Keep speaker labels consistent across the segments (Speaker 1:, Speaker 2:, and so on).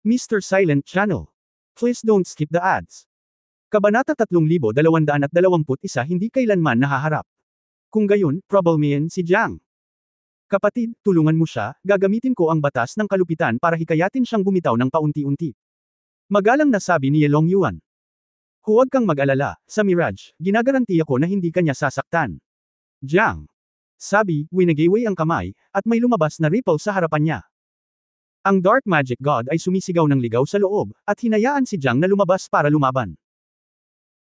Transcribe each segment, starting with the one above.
Speaker 1: Mr. Silent Channel. Please don't skip the ads. Kabanata 3221 Hindi kailanman nahaharap. Kung gayon, problemahin si Jiang. Kapatid, tulungan mo siya, gagamitin ko ang batas ng kalupitan para hikayatin siyang bumitaw ng paunti-unti. Magalang na sabi ni Yelong Yuan. Huwag kang mag-alala, sa Mirage, ginagarantiya ko na hindi kanya sasaktan. Jiang. Sabi, winagiway ang kamay, at may lumabas na ripple sa harapan niya. Ang Dark Magic God ay sumisigaw ng ligaw sa loob, at hinayaan si Jiang na lumabas para lumaban.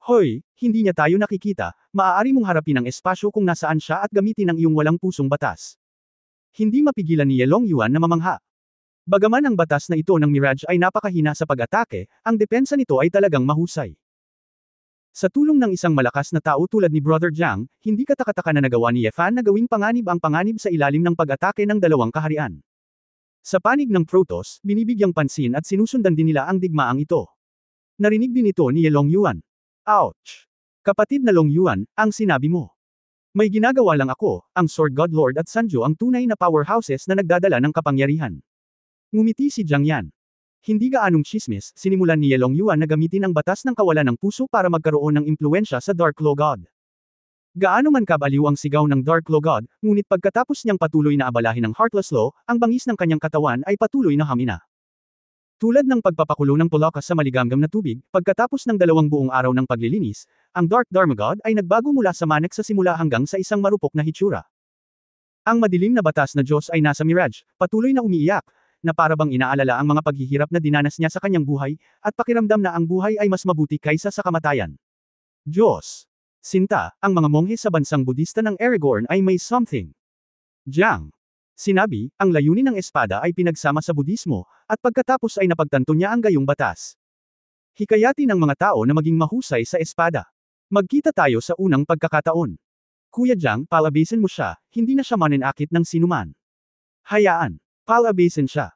Speaker 1: Hoy, hindi niya tayo nakikita, maaari mong harapin ang espasyo kung nasaan siya at gamitin ang iyong walang pusong batas. Hindi mapigilan ni Yelong Yuan na mamangha. Bagaman ang batas na ito ng Mirage ay napakahina sa pag-atake, ang depensa nito ay talagang mahusay. Sa tulong ng isang malakas na tao tulad ni Brother Jiang, hindi katakataka na nagawa ni Ye Fan na gawing panganib ang panganib sa ilalim ng pag-atake ng dalawang kaharian. Sa panig ng Protoss, binibigyang pansin at sinusundan din nila ang digmaang ito. Narinig din ito ni Yelong Yuan. Ouch! Kapatid na Long Yuan, ang sinabi mo. May ginagawa lang ako, ang Sword God Lord at Sanjo ang tunay na powerhouses na nagdadala ng kapangyarihan. Ngumiti si Jiang Yan. Hindi gaanong chismis, sinimulan ni Yelong Yuan na gamitin ang batas ng kawalan ng puso para magkaroon ng impluensya sa Dark Claw God. Gaano man kabaliw ang sigaw ng Dark Claw God, ngunit pagkatapos niyang patuloy na abalahin ng Heartless Law, ang bangis ng kanyang katawan ay patuloy na hamina. Tulad ng pagpapakulo ng Polakas sa maligamgam na tubig, pagkatapos ng 2 buong araw ng paglilinis, ang Dark Dharma God ay nagbago mula sa manek sa simula hanggang sa isang marupok na hitsura. Ang madilim na batas na Diyos ay nasa Mirage, patuloy na umiiyak, na para bang inaalala ang mga paghihirap na dinanas niya sa kanyang buhay, at pakiramdam na ang buhay ay mas mabuti kaysa sa kamatayan. Diyos. Sinta, ang mga monghe sa bansang Budista ng Aragorn ay may something. Jiang. Sinabi, ang layunin ng espada ay pinagsama sa Budismo, at pagkatapos ay napagtanto niya ang gayong batas. Hikayatin ang mga tao na maging mahusay sa espada. Magkita tayo sa unang pagkakataon. Kuya Jiang, palabasin mo siya, hindi na siya maninakit ng sinuman. Hayaan. Palabasin siya.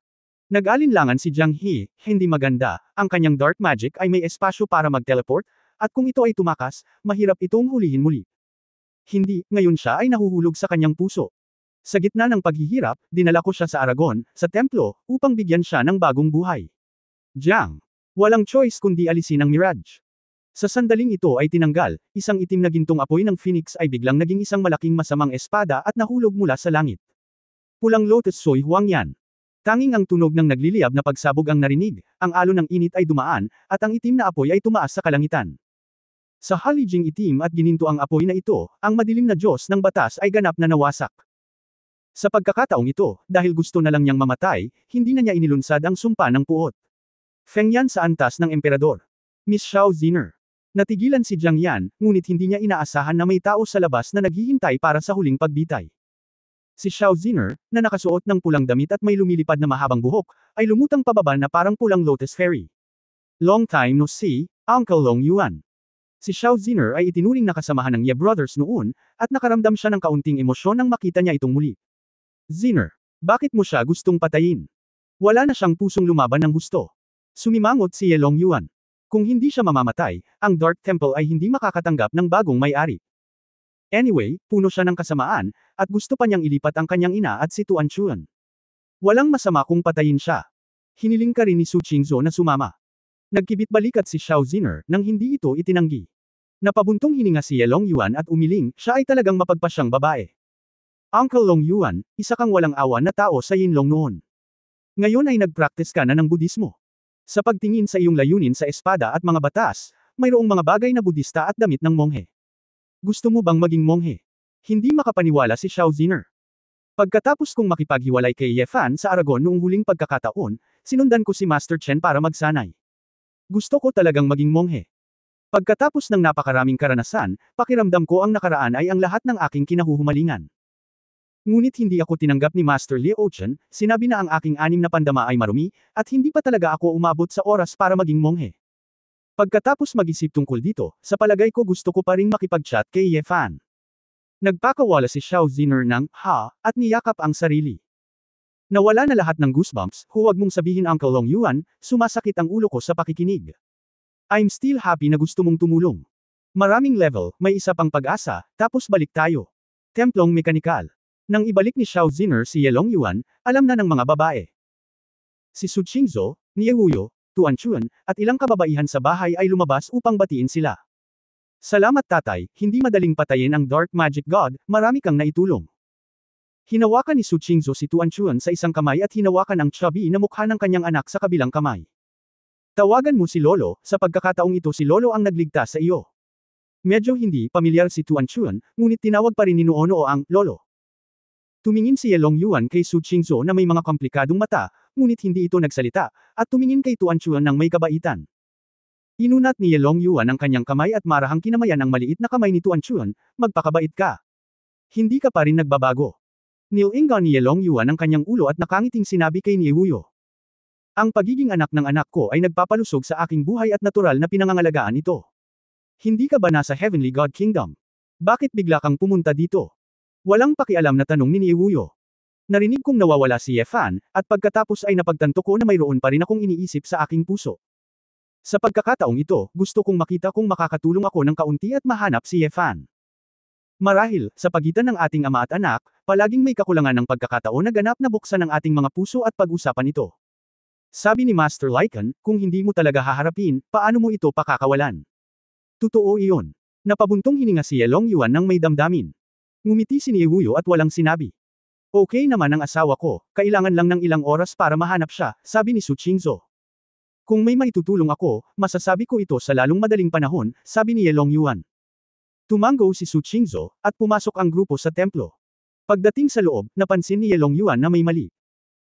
Speaker 1: Nag-alinlangan si Jiang He, hindi maganda, ang kanyang dark magic ay may espasyo para mag-teleport, at kung ito ay tumakas, mahirap itong hulihin muli. Hindi, ngayon siya ay nahuhulog sa kanyang puso. Sa gitna ng paghihirap, dinala ko siya sa Aragon, sa templo, upang bigyan siya ng bagong buhay. Jiang. Walang choice kundi alisin ang Mirage. Sa sandaling ito ay tinanggal, isang itim na gintong apoy ng Phoenix ay biglang naging isang malaking masamang espada at nahulog mula sa langit. Pulang lotus soy huwang yan. Tanging ang tunog ng nagliliyab na pagsabog ang narinig, ang alon ng init ay dumaan, at ang itim na apoy ay tumaas sa kalangitan. Sa halijing itim at gininto ang apoy na ito, ang madilim na Diyos ng batas ay ganap na nawasak. Sa pagkakataong ito, dahil gusto na lang niyang mamatay, hindi na niya inilunsad ang sumpa ng puot. Feng Yan sa antas ng emperador. Miss Xiao Ziner. Natigilan si Jiang Yan, ngunit hindi niya inaasahan na may tao sa labas na naghihintay para sa huling pagbitay. Si Xiao Ziner, na nakasuot ng pulang damit at may lumilipad na mahabang buhok, ay lumutang pababa na parang pulang lotus fairy. Long time no see, Uncle Long Yuan. Si Xiao Ziner ay itinuring na kasamahan ng Ye Brothers noon, at nakaramdam siya ng kaunting emosyon nang makita niya itong muli. Ziner, bakit mo siya gustong patayin? Wala na siyang pusong lumaban ng husto. Sumimangot si Ye Long Yuan. Kung hindi siya mamamatay, ang Dark Temple ay hindi makakatanggap ng bagong may-ari. Anyway, puno siya ng kasamaan, at gusto pa niyang ilipat ang kanyang ina at si Tuan Chuan. Walang masama kung patayin siya. Hiniling ka rin ni Su Qingzhou na sumama. Nagkibit-balikat si Xiao Ziner, nang hindi ito itinanggi. Napabuntong hininga si Ye Long Yuan at umiling, siya ay talagang mapagpasyang babae. Uncle Long Yuan, isa kang walang awa na tao sa Yinlong noon. Ngayon ay nagpractice ka na ng Budismo. Sa pagtingin sa iyong layunin sa espada at mga batas, mayroong mga bagay na Budista at damit ng monghe. Gusto mo bang maging monghe? Hindi makapaniwala si Xiao Ziner. Pagkatapos kong makipaghiwalay kay Ye Fan sa Aragon noong huling pagkakataon, sinundan ko si Master Chen para magsanay. Gusto ko talagang maging monghe. Pagkatapos ng napakaraming karanasan, pakiramdam ko ang nakaraan ay ang lahat ng aking kinahuhumalingan. Ngunit hindi ako tinanggap ni Master Liu Chen, sinabi na ang aking 6 na pandama ay marumi, at hindi pa talaga ako umabot sa oras para maging monghe. Pagkatapos mag-isip tungkol dito, sa palagay ko gusto ko pa ring makipag-chat kay Ye Fan. Nagpakawala si Xiao Ziner ng, at niyakap ang sarili. Nawala na lahat ng goosebumps, huwag mong sabihin Uncle Long Yuan, sumasakit ang ulo ko sa pakikinig. I'm still happy na gusto mong tumulong. Maraming level, may isa pang pag-asa, tapos balik tayo. Templong mekanikal. Nang ibalik ni Xiao Ziner si Ye Long Yuan, alam na ng mga babae. Si Su Qingzhou, ni Ehuyo, Tuan Chun, at ilang kababaihan sa bahay ay lumabas upang batiin sila. Salamat tatay, hindi madaling patayin ang Dark Magic God, marami kang naitulong. Hinawakan ni Su Qingzhou si Tuan Chun sa isang kamay at hinawakan ang chubby na mukha ng kanyang anak sa kabilang kamay. Tawagan mo si Lolo, sa pagkakataong ito si Lolo ang nagligtas sa iyo. Medyo hindi pamilyar si Tuan Chun, ngunit tinawag pa rin ni Noono ang Lolo. Tumingin si Yelong Yuan kay Su Qingzhou na may mga komplikadong mata, ngunit hindi ito nagsalita, at tumingin kay Tuan Chun ng may kabaitan. Inunat ni Yelong Yuan ang kanyang kamay at marahang kinamayan ang maliit na kamay ni Tuan Chun, magpakabait ka. Hindi ka pa rin nagbabago. Nilingon ni Yelong Yuan ang kanyang ulo at nakangiting sinabi kay ni Ehuyo. Ang pagiging anak ng anak ko ay nagpapalusog sa aking buhay at natural na pinangangalagaan ito. Hindi ka ba nasa Heavenly God Kingdom? Bakit bigla kang pumunta dito? Walang pakialam na tanong ni Ehuyo. Narinig kong nawawala si Ye Fan, at pagkatapos ay napagtanto ko na mayroon pa rin akong iniisip sa aking puso. Sa pagkakataong ito, gusto kong makita kung makakatulong ako ng kaunti at mahanap si Ye Fan. Marahil, sa pagitan ng ating ama at anak, palaging may kakulangan ng pagkakataon na ganap na buksan ang ating mga puso at pag-usapan ito. Sabi ni Master Lycan, kung hindi mo talaga haharapin, paano mo ito pakakawalan? Totoo iyon. Napabuntong hininga si Yelong Yuan ng may damdamin. Ngumiti si Ehuyo at walang sinabi. Okay naman ang asawa ko, kailangan lang ng ilang oras para mahanap siya, sabi ni Su Qingzhou. Kung may maitutulong ako, masasabi ko ito sa lalong madaling panahon, sabi ni Yelong Yuan. Tumango si Su Qingzhou, at pumasok ang grupo sa templo. Pagdating sa loob, napansin ni Yelong Yuan na may mali.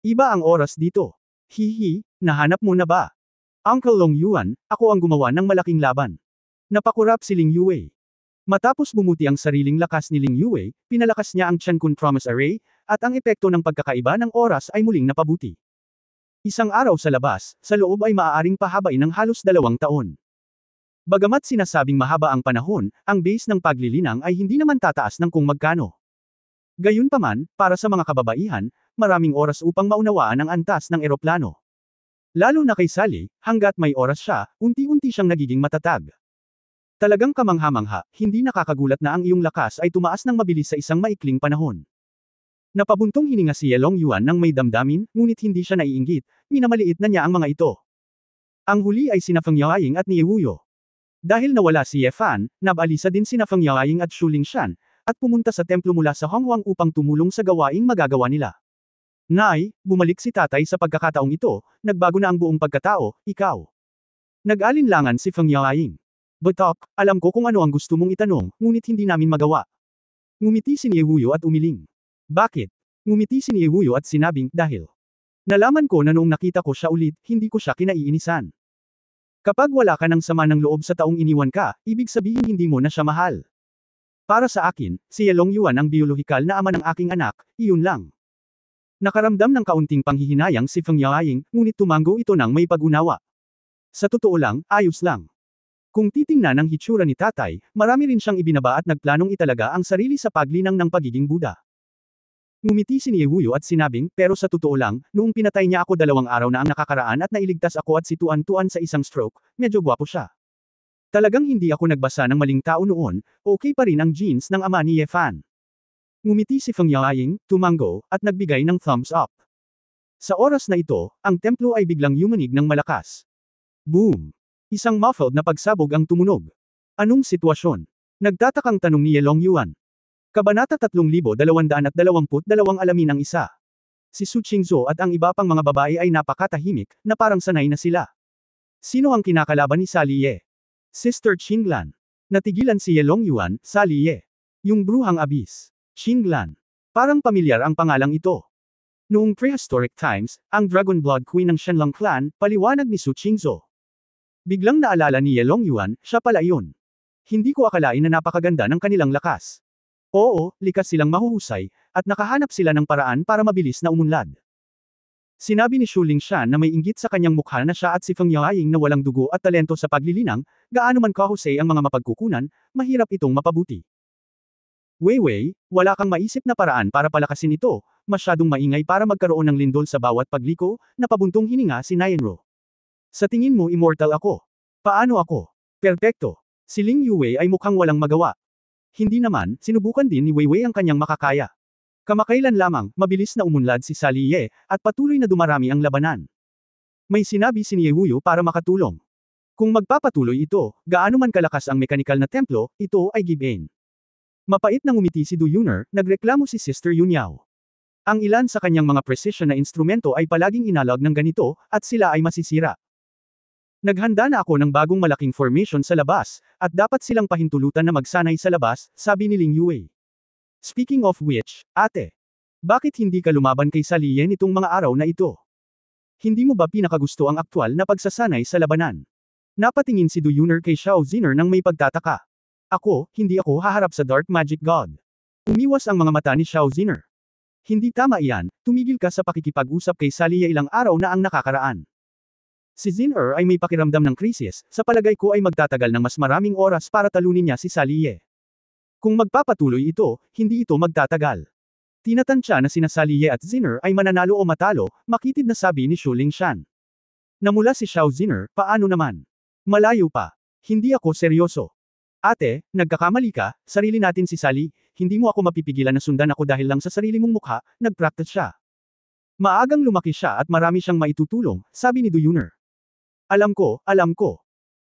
Speaker 1: Iba ang oras dito. Hihi, nahanap mo na ba? Uncle Long Yuan, ako ang gumawa ng malaking laban. Napakurap si Ling Yue. Matapos bumuti ang sariling lakas ni Ling Yue, pinalakas niya ang Qiankun Promise Array, at ang epekto ng pagkakaiba ng oras ay muling napabuti. Isang araw sa labas, sa loob ay maaaring pahabain ng halos 2 taon. Bagamat sinasabing mahaba ang panahon, ang base ng paglilinang ay hindi naman tataas ng kung magkano. Gayunpaman, para sa mga kababaihan, maraming oras upang maunawaan ang antas ng eroplano. Lalo na kay Sally, hanggat may oras siya, unti-unti siyang nagiging matatag. Talagang kamangha-mangha, hindi nakakagulat na ang iyong lakas ay tumaas ng mabilis sa isang maikling panahon. Napabuntong hininga si Yelong Yuan ng may damdamin, ngunit hindi siya naiinggit, minamaliit na niya ang mga ito. Ang huli ay sina Feng Yaoying at ni Ehuyo. Dahil nawala si Ye Fan, nabalisa din sina Feng Yaoying at Shu Lingshan, at pumunta sa templo mula sa Honghuang upang tumulong sa gawaing magagawa nila. Nay, bumalik si tatay sa pagkakataong ito, nagbago na ang buong pagkatao, ikaw. Nag-alinlangan si Feng Yaoying. Batok, alam ko kung ano ang gusto mong itanong, ngunit hindi namin magawa. Ngumiti si Ehuyo at umiling. Bakit? Ngumiti si Ehuyo at sinabing, dahil. Nalaman ko na noong nakita ko siya ulit, hindi ko siya kinaiinisan. Kapag wala ka ng sama ng loob sa taong iniwan ka, ibig sabihin hindi mo na siya mahal. Para sa akin, si Yelong Yuan ang biolohikal na ama ng aking anak, iyon lang. Nakaramdam ng kaunting panghihinayang si Feng Yaoying, ngunit tumango ito ng may pag-unawa. Sa totoo lang, ayos lang. Kung titingnan ang hitsura ni tatay, marami rin siyang ibinaba at nagplanong italaga ang sarili sa paglinang ng pagiging Buddha. Ngumiti si Ehuyo at sinabing, pero sa totoo lang, noong pinatay niya ako 2 araw na ang nakakaraan at nailigtas ako at si Tuan sa isang stroke, medyo gwapo siya. Talagang hindi ako nagbasa ng maling tao noon, okay pa rin ang genes ng ama ni Ye Fan. Ngumiti si Feng Yaoying, tumango, at nagbigay ng thumbs up. Sa oras na ito, ang templo ay biglang yumanig ng malakas. Boom! Isang muffled na pagsabog ang tumunog. Anong sitwasyon? Nagtatakang tanong ni Yelong Yuan. Kabanata 3222 Alamin ang isa. Si Su Qingzhou at ang iba pang mga babae ay napakatahimik, na parang sanay na sila. Sino ang kinakalaban ni Sally Ye? Sister Qinglan. Natigilan si Yelong Yuan, Sally Ye. Yung bruhang abis. Qinglan. Parang pamilyar ang pangalang ito. Noong prehistoric times, ang Dragon Blood Queen ng Shenlong Clan, paliwanag ni Su Qingzhou. Biglang naalala ni Yelong Yuan, siya pala iyon. Hindi ko akalain na napakaganda ng kanilang lakas. Oo, likas silang mahuhusay, at nakahanap sila ng paraan para mabilis na umunlad. Sinabi ni Shu Lingshan na may inggit sa kanyang mukha na siya at si Feng Yaoying na walang dugo at talento sa paglilinang, gaano man kahusay ang mga mapagkukunan, mahirap itong mapabuti. Weiwei, wala kang maisip na paraan para palakasin ito, masyadong maingay para magkaroon ng lindol sa bawat pagliko, napabuntong hininga si Nianro. Sa tingin mo immortal ako? Paano ako? Perpekto. Si Ling Yue ay mukhang walang magawa. Hindi naman, sinubukan din ni Weiwei ang kanyang makakaya. Kamakailan lamang, mabilis na umunlad si Sally Ye, at patuloy na dumarami ang labanan. May sinabi si Niewuyo para makatulong. Kung magpapatuloy ito, gaano man kalakas ang mekanikal na templo, ito ay give-in. Mapait na ngumiti si Du Yuner, nagreklamo si Sister Yunyao. Ang ilan sa kanyang mga precision na instrumento ay palaging inalog ng ganito, at sila ay masisira. Naghanda na ako ng bagong malaking formation sa labas, at dapat silang pahintulutan na magsanay sa labas, sabi ni Ling Yue. Speaking of which, ate, bakit hindi ka lumaban kay Saliye nitong mga araw na ito? Hindi mo ba pinakagusto ang aktwal na pagsasanay sa labanan? Napatingin si Du Yuner kay Xiao Ziner nang may pagtataka. Hindi ako haharap sa Dark Magic God. Umiwas ang mga mata ni Xiao Ziner. Hindi tama iyan, tumigil ka sa pakikipag-usap kay Saliye ilang araw na ang nakakaraan. Si Ziner ay may pakiramdam ng krisis, sa palagay ko ay magtatagal ng mas maraming oras para talunin niya si Saliye. Kung magpapatuloy ito, hindi ito magtatagal. Tinatansya na sina Saliye at Ziner ay mananalo o matalo, makitid na sabi ni Shu Lingshan. Namula si Xiao Ziner, paano naman? Malayo pa. Hindi ako seryoso. Ate, nagkakamali ka, sarili natin si Sally, hindi mo ako mapipigilan na sundan ako dahil lang sa sarili mong mukha, nagpractice siya. Maagang lumaki siya at marami siyang maitutulong, sabi ni Du Yuner. Alam ko.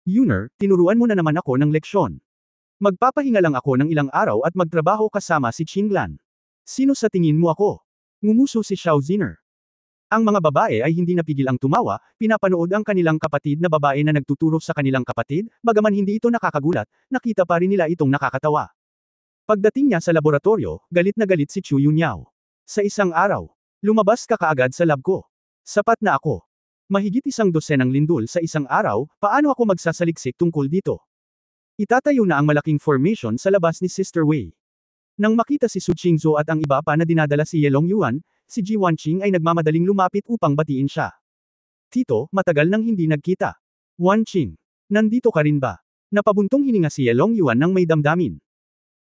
Speaker 1: Yuner, tinuruan mo na naman ako ng leksyon. Magpapahinga lang ako ng ilang araw at magtrabaho kasama si Qinglan. Sino sa tingin mo ako? Ngumuso si Xiao Ziner. Ang mga babae ay hindi napigil ang tumawa, pinapanood ang kanilang kapatid na babae na nagtuturo sa kanilang kapatid, bagaman hindi ito nakakagulat, nakita pa rin nila itong nakakatawa. Pagdating niya sa laboratorio, galit na galit si Chu Yunyao. Sa isang araw, lumabas ka kaagad sa lab ko. Sapat na ako. Mahigit 100 lindol sa isang araw, paano ako magsasaliksik tungkol dito? Itatayo na ang malaking formation sa labas ni Sister Wei. Nang makita si Su Qingzhou at ang iba pa na dinadala si Yelong Yuan, si Ji Wanqing ay nagmamadaling lumapit upang batiin siya. Tito, matagal nang hindi nagkita. Wanqing, nandito ka rin ba? Napabuntong hininga si Yelong Yuan nang may damdamin.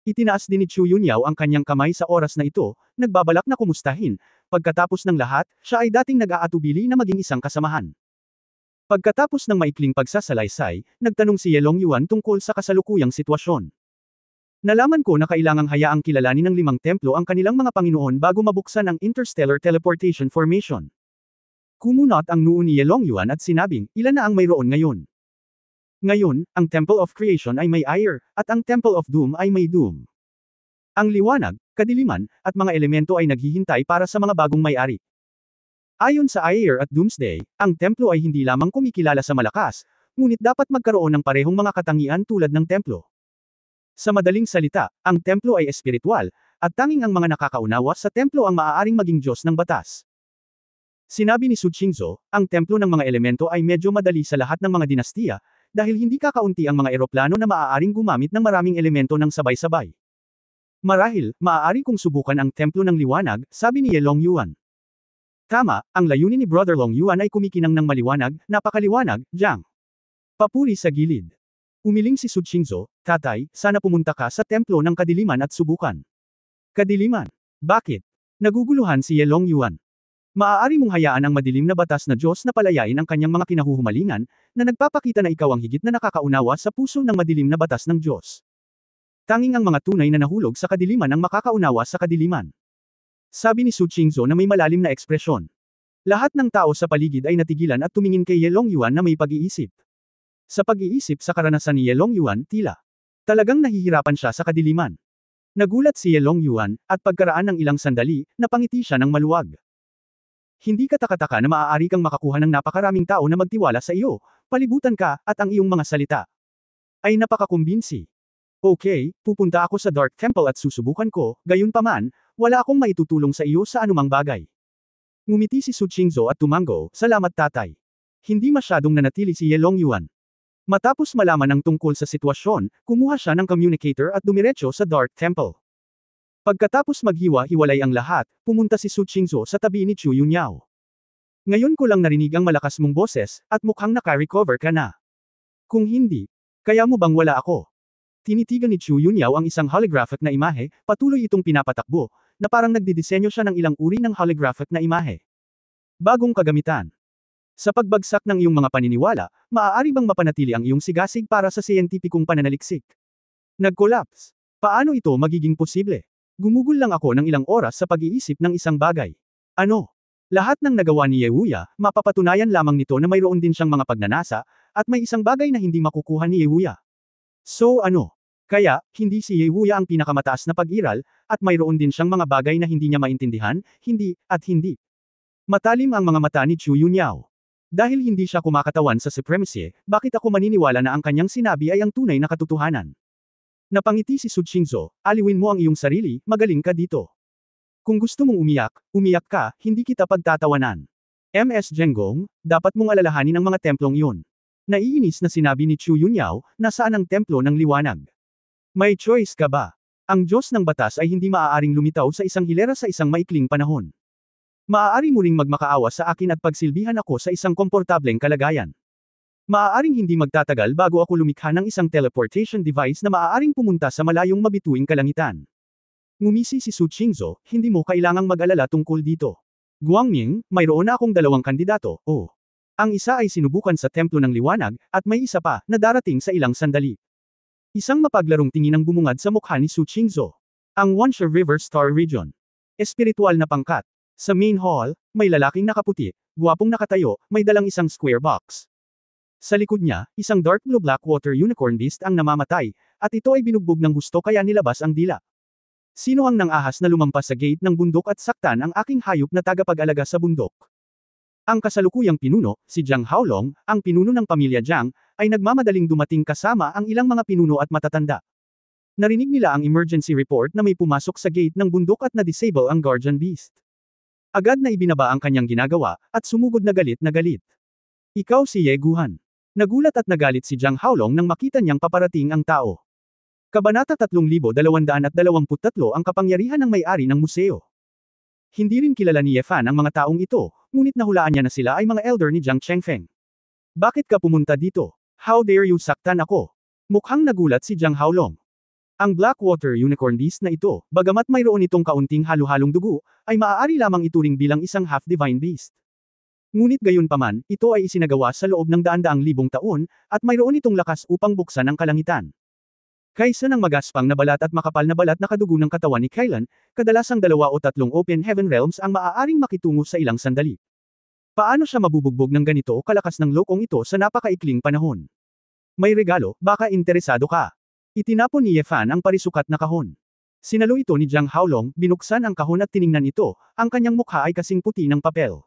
Speaker 1: Itinaas din ni Chu Yunyao ang kanyang kamay sa oras na ito, nagbabalak na kumustahin. Pagkatapos ng lahat, siya ay dating nag-aatubili na maging isang kasamahan. Pagkatapos ng maikling pagsasalaysay, nagtanong si Yelong Yuan tungkol sa kasalukuyang sitwasyon. Nalaman ko na kailangang hayaang kilalanin ng 5 templo ang kanilang mga Panginoon bago mabuksan ang Interstellar Teleportation Formation. Kumunot ang noo ni Yelong Yuan at sinabing, ilan na ang mayroon ngayon. Ngayon, ang Temple of Creation ay may Ayer, at ang Temple of Doom ay may Doom. Ang liwanag, kadiliman, at mga elemento ay naghihintay para sa mga bagong may-ari. Ayon sa Ayer at Doomsday, ang templo ay hindi lamang kumikilala sa malakas, ngunit dapat magkaroon ng parehong mga katangian tulad ng templo. Sa madaling salita, ang templo ay espiritual, at tanging ang mga nakakaunawa sa templo ang maaaring maging Diyos ng batas. Sinabi ni Su Qingzhou, ang templo ng mga elemento ay medyo madali sa lahat ng mga dinastiya, dahil hindi kakaunti ang mga eroplano na maaaring gumamit ng maraming elemento ng sabay-sabay. Marahil, maaari kong subukan ang templo ng liwanag, sabi ni Yelong Yuan. Tama, ang layunin ni Brother Long Yuan ay kumikinang ng maliwanag, napakaliwanag, Jiang. Papuri sa gilid. Umiling si Su Qingzhou, tatay, sana pumunta ka sa templo ng kadiliman at subukan. Kadiliman? Bakit? Naguguluhan si Yelong Yuan. Maaari mong hayaan ang madilim na batas na Diyos na palayain ang kanyang mga kinahuhumalingan, na nagpapakita na ikaw ang higit na nakakaunawa sa puso ng madilim na batas ng Diyos. Tanging ang mga tunay na nahulog sa kadiliman ang makakaunawa sa kadiliman. Sabi ni Su Qingzhou na may malalim na ekspresyon. Lahat ng tao sa paligid ay natigilan at tumingin kay Yelong Yuan na may pag-iisip. Sa pag-iisip sa karanasan ni Yelong Yuan, tila. Talagang nahihirapan siya sa kadiliman. Nagulat si Yelong Yuan, at pagkaraan ng ilang sandali, napangiti siya ng maluwag. Hindi ka takataka na maaari kang makakuha ng napakaraming tao na magtiwala sa iyo, palibutan ka, at ang iyong mga salita ay napakakumbinsi. Okay, pupunta ako sa Dark Temple at susubukan ko, gayunpaman, wala akong maitutulong sa iyo sa anumang bagay. Ngumiti si Su Qingzhou at tumango, salamat tatay. Hindi masyadong nanatili si Yelong Yuan. Matapos malaman ang tungkol sa sitwasyon, kumuha siya ng communicator at dumiretso sa Dark Temple. Pagkatapos maghiwa-hiwalay ang lahat, pumunta si Su Qingzhou sa tabi ni Chu Yunyao. Ngayon ko lang narinig ang malakas mong boses, at mukhang naka-recover ka na. Kung hindi, kaya mo bang wala ako? Tinitigan ni Chu Yunyao ang isang holographic na imahe, patuloy itong pinapatakbo, na parang nagdidisenyo siya ng ilang uri ng holographic na imahe. Bagong kagamitan. Sa pagbagsak ng iyong mga paniniwala, maaari bang mapanatili ang iyong sigasig para sa siyentipikong pananaliksik? Nag-collapse. Paano ito magiging posible? Gumugol lang ako ng ilang oras sa pag-iisip ng isang bagay. Ano? Lahat ng nagawa ni Yewuya, mapapatunayan lamang nito na mayroon din siyang mga pagnanasa, at may isang bagay na hindi makukuha ni Yewuya. So ano? Kaya, hindi si Yewuya ang pinakamataas na pag-iral, at mayroon din siyang mga bagay na hindi niya maintindihan, hindi, at hindi. Matalim ang mga mata ni Chu Yunyao. Dahil hindi siya kumakatawan sa supremacy, bakit ako maniniwala na ang kanyang sinabi ay ang tunay na katotohanan? Napangiti si Su Qingzhou, aliwin mo ang iyong sarili, magaling ka dito. Kung gusto mong umiyak, umiyak ka, hindi kita pagtatawanan. MS Zhenggong, dapat mong alalahanin ang mga templong iyon. Naiinis na sinabi ni Chu Yunyao, nasaan ang templo ng liwanag? May choice ka ba? Ang Diyos ng batas ay hindi maaaring lumitaw sa isang hilera sa isang maikling panahon. Maaari mo ring magmakaawa sa akin at pagsilbihan ako sa isang komportableng kalagayan. Maaaring hindi magtatagal bago ako lumikha ng isang teleportation device na maaaring pumunta sa malayong mabituing kalangitan. Ngumisi si Su Qingzhou, hindi mo kailangang mag-alala tungkol dito. Guangming, mayroon na akong dalawang kandidato, oh. Ang isa ay sinubukan sa Templo ng Liwanag, at may isa pa, na darating sa ilang sandali. Isang mapaglarong tingin ang bumungad sa mukha ni Su Qingzhou. Ang Wansha River Star Region. Espiritual na pangkat. Sa main hall, may lalaking nakaputi, gwapong nakatayo, may dalang isang square box. Sa likod niya, isang dark blue black water unicorn beast ang namamatay, at ito ay binugbog ng husto kaya nilabas ang dila. Sino ang nang-ahas na lumampas sa gate ng bundok at saktan ang aking hayop na tagapag-alaga sa bundok? Ang kasalukuyang pinuno, si Jiang Haolong, ang pinuno ng pamilya Jiang, ay nagmamadaling dumating kasama ang ilang mga pinuno at matatanda. Narinig nila ang emergency report na may pumasok sa gate ng bundok at na-disable ang guardian beast. Agad na ibinaba ang kanyang ginagawa, at sumugod na galit na galit. Ikaw si Ye Guhan. Nagulat at nagalit si Jiang Haolong nang makita niyang paparating ang tao. Kabanata 3223 ang kapangyarihan ng may-ari ng museo. Hindi rin kilala ni Ye Fan ang mga taong ito, ngunit nahulaan niya na sila ay mga elder ni Jiang Chengfeng. Bakit ka pumunta dito? How dare you saktan ako? Mukhang nagulat si Jiang Haolong. Ang Blackwater Unicorn Beast na ito, bagamat mayroon itong kaunting halo-halong dugo, ay maaari lamang ituring bilang isang half-divine beast. Ngunit gayunpaman, ito ay isinagawa sa loob ng daan-daang libong taon, at mayroon itong lakas upang buksan ang kalangitan. Kaysa ng magaspang na balat at makapal na balat na kadugo ng katawan ni Kailan, kadalasang 2 o 3 open heaven realms ang maaaring makitungo sa ilang sandali. Paano siya mabubugbog ng ganito kalakas ng lokong ito sa napakaikling panahon? May regalo, baka interesado ka. Itinapon ni Ye Fan ang parisukat na kahon. Sinalo ito ni Jiang Haolong, binuksan ang kahon at tiningnan ito, ang kanyang mukha ay kasing puti ng papel.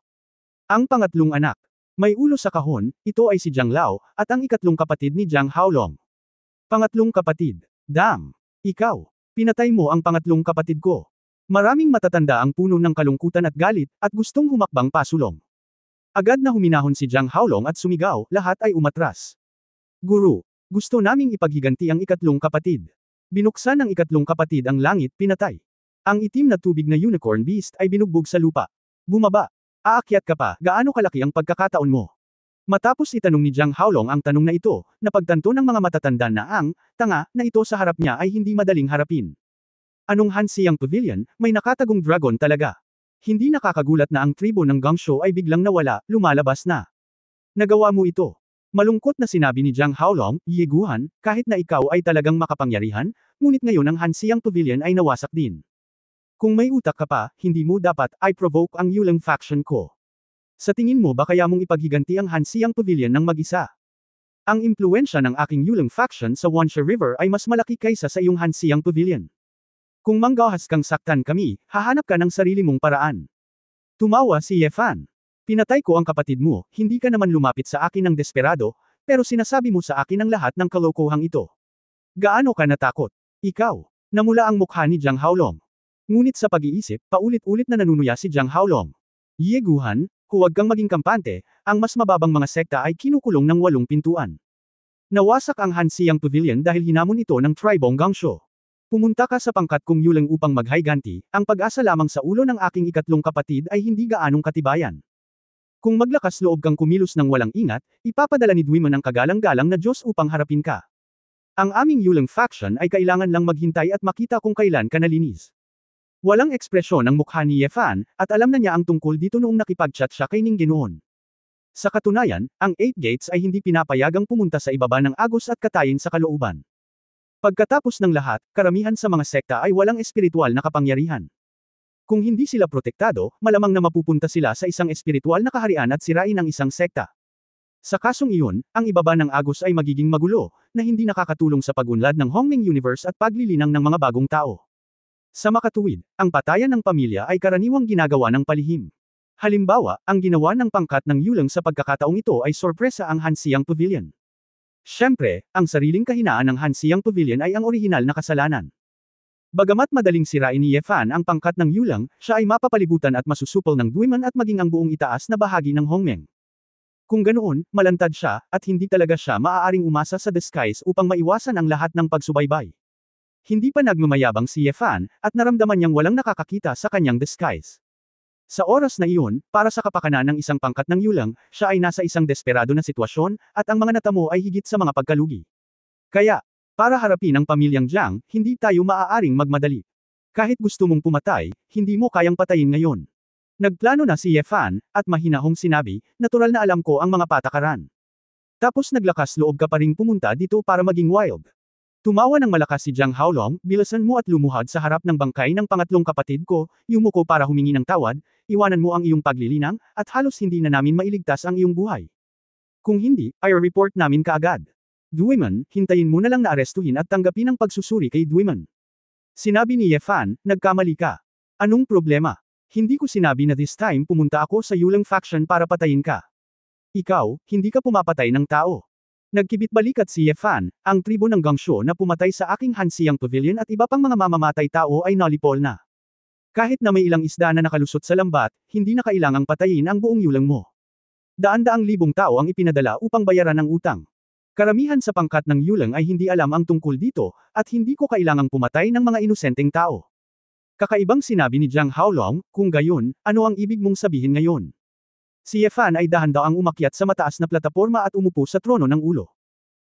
Speaker 1: Ang pangatlong anak. May ulo sa kahon, ito ay si Jiang Lao, at ang ikatlong kapatid ni Jiang Haolong. Pangatlong kapatid. Dang! Ikaw! Pinatay mo ang pangatlong kapatid ko. Maraming matatanda ang puno ng kalungkutan at galit, at gustong humakbang pasulong. Agad na huminahon si Jiang Haolong at sumigaw, lahat ay umatras. Guru! Gusto naming ipaghiganti ang ikatlong kapatid. Binuksan ng ikatlong kapatid ang langit, pinatay. Ang itim na tubig na unicorn beast ay binugbog sa lupa. Bumaba. Aakyat ka pa, gaano kalaki ang pagkakataon mo? Matapos itanong ni Jiang Haolong ang tanong na ito, napagtanto ng mga matatanda na ang tanga na ito sa harap niya ay hindi madaling harapin. Anong Hansiyang Pavilion, may nakatagong dragon talaga. Hindi nakakagulat na ang tribo ng Gangshuo ay biglang nawala, lumalabas na. Nagawa mo ito. Malungkot na sinabi ni Jiang Haolong, Ye Guhan, kahit na ikaw ay talagang makapangyarihan, ngunit ngayon ang Hansiyang Pavilion ay nawasak din. Kung may utak ka pa, hindi mo dapat, I-provoke ang Yulang faction ko. Sa tingin mo ba kaya mong ipaghiganti ang Hansiyang Pavilion ng mag-isa? Ang impluensya ng aking Yulang faction sa Wansha River ay mas malaki kaysa sa iyong Hansiyang Pavilion. Kung manggahas kang saktan kami, hahanap ka ng sarili mong paraan. Tumawa si Ye Fan. Pinatay ko ang kapatid mo, hindi ka naman lumapit sa akin ng desperado, pero sinasabi mo sa akin ang lahat ng kalokohang ito. Gaano ka natakot? Ikaw. Namula ang mukha ni Jiang Haolong. Ngunit sa pag-iisip, paulit-ulit na nanunuya si Jiang Haolong. Ye Guhan, huwag kang maging kampante, ang mas mababang mga sekta ay kinukulong ng 8 pintuan. Nawasak ang Hansiyang Pavilion dahil hinamon ito ng tribong Gangshuo. Pumunta ka sa pangkat kong Yulang upang maghiganti, ang pag-asa lamang sa ulo ng aking ikatlong kapatid ay hindi gaanong katibayan. Kung maglakas loob kang kumilos ng walang ingat, ipapadala ni Dwimon ang kagalang-galang na Diyos upang harapin ka. Ang aming Yulang faction ay kailangan lang maghintay at makita kung kailan ka nalinis. Walang ekspresyon ang mukha ni Ye Fan, at alam na niya ang tungkol dito noong nakipag-chat siya kay Ning Ginoon. Sa katunayan, ang 8 gates ay hindi pinapayagang pumunta sa ibaba ng agos at katayin sa kalooban. Pagkatapos ng lahat, karamihan sa mga sekta ay walang espiritual na kapangyarihan. Kung hindi sila protektado, malamang na mapupunta sila sa isang espiritual na kaharian at sirain ang isang sekta. Sa kasong iyon, ang ibaba ng Agos ay magiging magulo, na hindi nakakatulong sa pag-unlad ng Hongming Universe at paglilinang ng mga bagong tao. Sa makatuwid, ang patayan ng pamilya ay karaniwang ginagawa ng palihim. Halimbawa, ang ginawa ng pangkat ng Yulang sa pagkakataong ito ay sorpresa ang Hansiang Pavilion. Siyempre, ang sariling kahinaan ng Hansiang Pavilion ay ang orihinal na kasalanan. Bagamat madaling sirain ni Yefan ang pangkat ng Yulang, siya ay mapapalibutan at masusupol ng Duiman at maging ang buong itaas na bahagi ng Hongmeng. Kung ganoon, malantad siya, at hindi talaga siya maaaring umasa sa disguise upang maiwasan ang lahat ng pagsubaybay. Hindi pa nagmamayabang si Yefan, at naramdaman niyang walang nakakakita sa kanyang disguise. Sa oras na iyon, para sa kapakanan ng isang pangkat ng Yulang, siya ay nasa isang desperado na sitwasyon, at ang mga natamo ay higit sa mga pagkalugi. Kaya, para harapin ang pamilyang Jiang, hindi tayo maaaring magmadali. Kahit gusto mong pumatay, hindi mo kayang patayin ngayon. Nagplano na si Yefan, at mahinahong sinabi, natural na alam ko ang mga patakaran. Tapos naglakas loob ka pa ring pumunta dito para maging wild. Tumawa ng malakas si Jiang Haolong, bilasan mo at lumuhad sa harap ng bangkay ng pangatlong kapatid ko, yumuko para humingi ng tawad, iwanan mo ang iyong paglilinang, at halos hindi na namin mailigtas ang iyong buhay. Kung hindi, ay report namin kaagad. Duiman, hintayin mo na lang na arestuhin at tanggapin ang pagsusuri kay Duiman. Sinabi ni Yefan, nagkamali ka. Anong problema? Hindi ko sinabi na this time pumunta ako sa Yulang faction para patayin ka. Ikaw, hindi ka pumapatay ng tao. Nagkibit-balikat si Yefan, ang tribo ng Gangshuo na pumatay sa aking Hansiang Pavilion at iba pang mga mamamatay tao ay nalipol na. Kahit na may ilang isda na nakalusot sa lambat, hindi na kailangang patayin ang buong Yulang mo. Daan-daang libong tao ang ipinadala upang bayaran ang utang. Karamihan sa pangkat ng Yulang ay hindi alam ang tungkol dito, at hindi ko kailangang pumatay ng mga inosenteng tao. Kakaibang sinabi ni Jiang Haolong, kung gayon, ano ang ibig mong sabihin ngayon? Si Yefan ay dahan-daang umakyat sa mataas na plataporma at umupo sa trono ng ulo.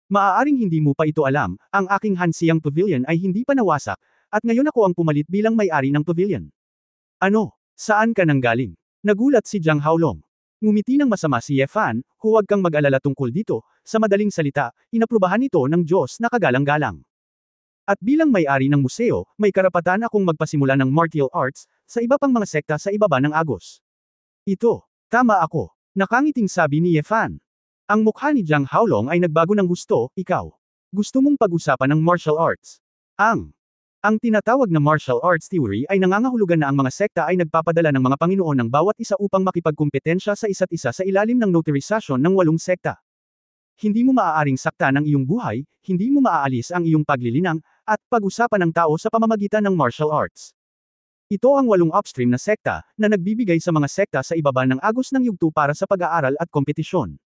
Speaker 1: Maaaring hindi mo pa ito alam, ang aking Hansiang Pavilion ay hindi pa nawasak, at ngayon ako ang pumalit bilang may-ari ng pavilion. Ano? Saan ka nanggaling? Nagulat si Jiang Haolong. Ngumiti ng masama si Yefan, huwag kang mag-alala tungkol dito, sa madaling salita, inaprubahan ito ng Diyos na kagalang-galang. At bilang may-ari ng museo, may karapatan akong magpasimula ng martial arts, sa iba pang mga sekta sa ibaba ng Agos. Ito, tama ako, nakangiting sabi ni Yefan. Ang mukha ni Jiang Haolong ay nagbago ng husto, ikaw. Gusto mong pag-usapan ng martial arts? Ang tinatawag na martial arts theory ay nangangahulugan na ang mga sekta ay nagpapadala ng mga Panginoon ng bawat isa upang makipagkumpetensya sa isa't isa sa ilalim ng notarizasyon ng 8 sekta. Hindi mo maaaring saktan ang iyong buhay, hindi mo maaalis ang iyong paglilinang, at pag-usapan ng tao sa pamamagitan ng martial arts. Ito ang 8 upstream na sekta, na nagbibigay sa mga sekta sa ibaba ng Agos ng yugto para sa pag-aaral at kompetisyon.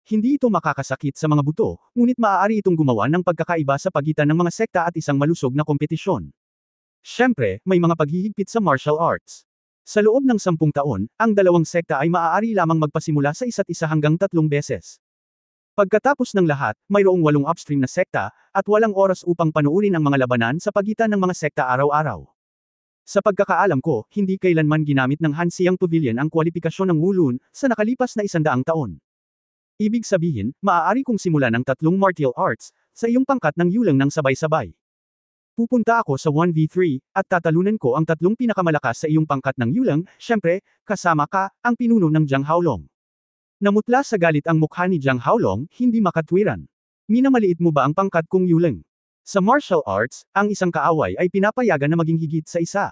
Speaker 1: Hindi ito makakasakit sa mga buto, ngunit maaari itong gumawa ng pagkakaiba sa pagitan ng mga sekta at isang malusog na kompetisyon. Siyempre, may mga paghihigpit sa martial arts. Sa loob ng 10 taon, ang 2 sekta ay maaari lamang magpasimula sa isa't isa hanggang 3 beses. Pagkatapos ng lahat, mayroong 8 upstream na sekta, at walang oras upang panuurin ang mga labanan sa pagitan ng mga sekta araw-araw. Sa pagkakaalam ko, hindi kailanman ginamit ng Hansiang Pavilion ang kwalifikasyon ng Wulun, sa nakalipas na 100 taon. Ibig sabihin, maaari kong simulan ng 3 martial arts, sa iyong pangkat ng Yulang ng sabay-sabay. Pupunta ako sa 1v3, at tatalunan ko ang 3 pinakamalakas sa iyong pangkat ng Yulang, syempre, kasama ka, ang pinuno ng Jiang Haolong. Namutla sa galit ang mukha ni Jiang Haolong, hindi makatwiran. Minamaliit mo ba ang pangkat kong Yulang? Sa martial arts, ang isang kaaway ay pinapayagan na maging higit sa isa.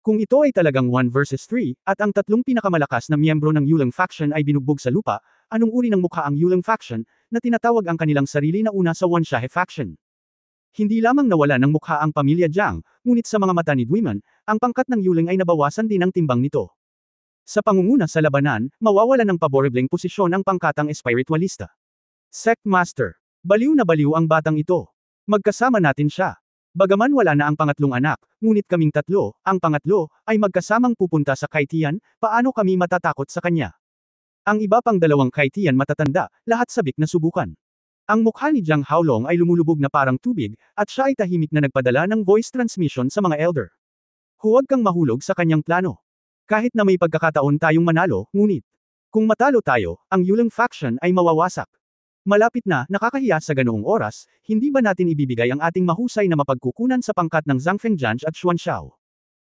Speaker 1: Kung ito ay talagang 1 versus 3, at ang 3 pinakamalakas na miyembro ng Yulang faction ay binugbog sa lupa, anong uri ng mukha ang Yulang faction, na tinatawag ang kanilang sarili na una sa Wanshahe faction? Hindi lamang nawala ng mukha ang pamilya Jiang, ngunit sa mga mata ni Duiman, ang pangkat ng Yulang ay nabawasan din ang timbang nito. Sa pangunguna sa labanan, mawawala ng paborebleng posisyon ang pangkatang espiritualista. Sect Master. Baliw na baliw ang batang ito. Magkasama natin siya. Bagaman wala na ang pangatlong anak, ngunit kaming 3, ang pangatlo, ay magkasamang pupunta sa Kaitian, paano kami matatakot sa kanya? Ang iba pang 2 Kaitian matatanda, lahat sabik na subukan. Ang mukha ni Jiang Haolong ay lumulubog na parang tubig, at siya ay tahimik na nagpadala ng voice transmission sa mga elder. Huwag kang mahulog sa kanyang plano. Kahit na may pagkakataon tayong manalo, ngunit, kung matalo tayo, ang Yulang faction ay mawawasak. Malapit na, nakakahiya sa ganoong oras, hindi ba natin ibibigay ang ating mahusay na mapagkukunan sa pangkat ng Zhang Fengjian at Xuan Xiao?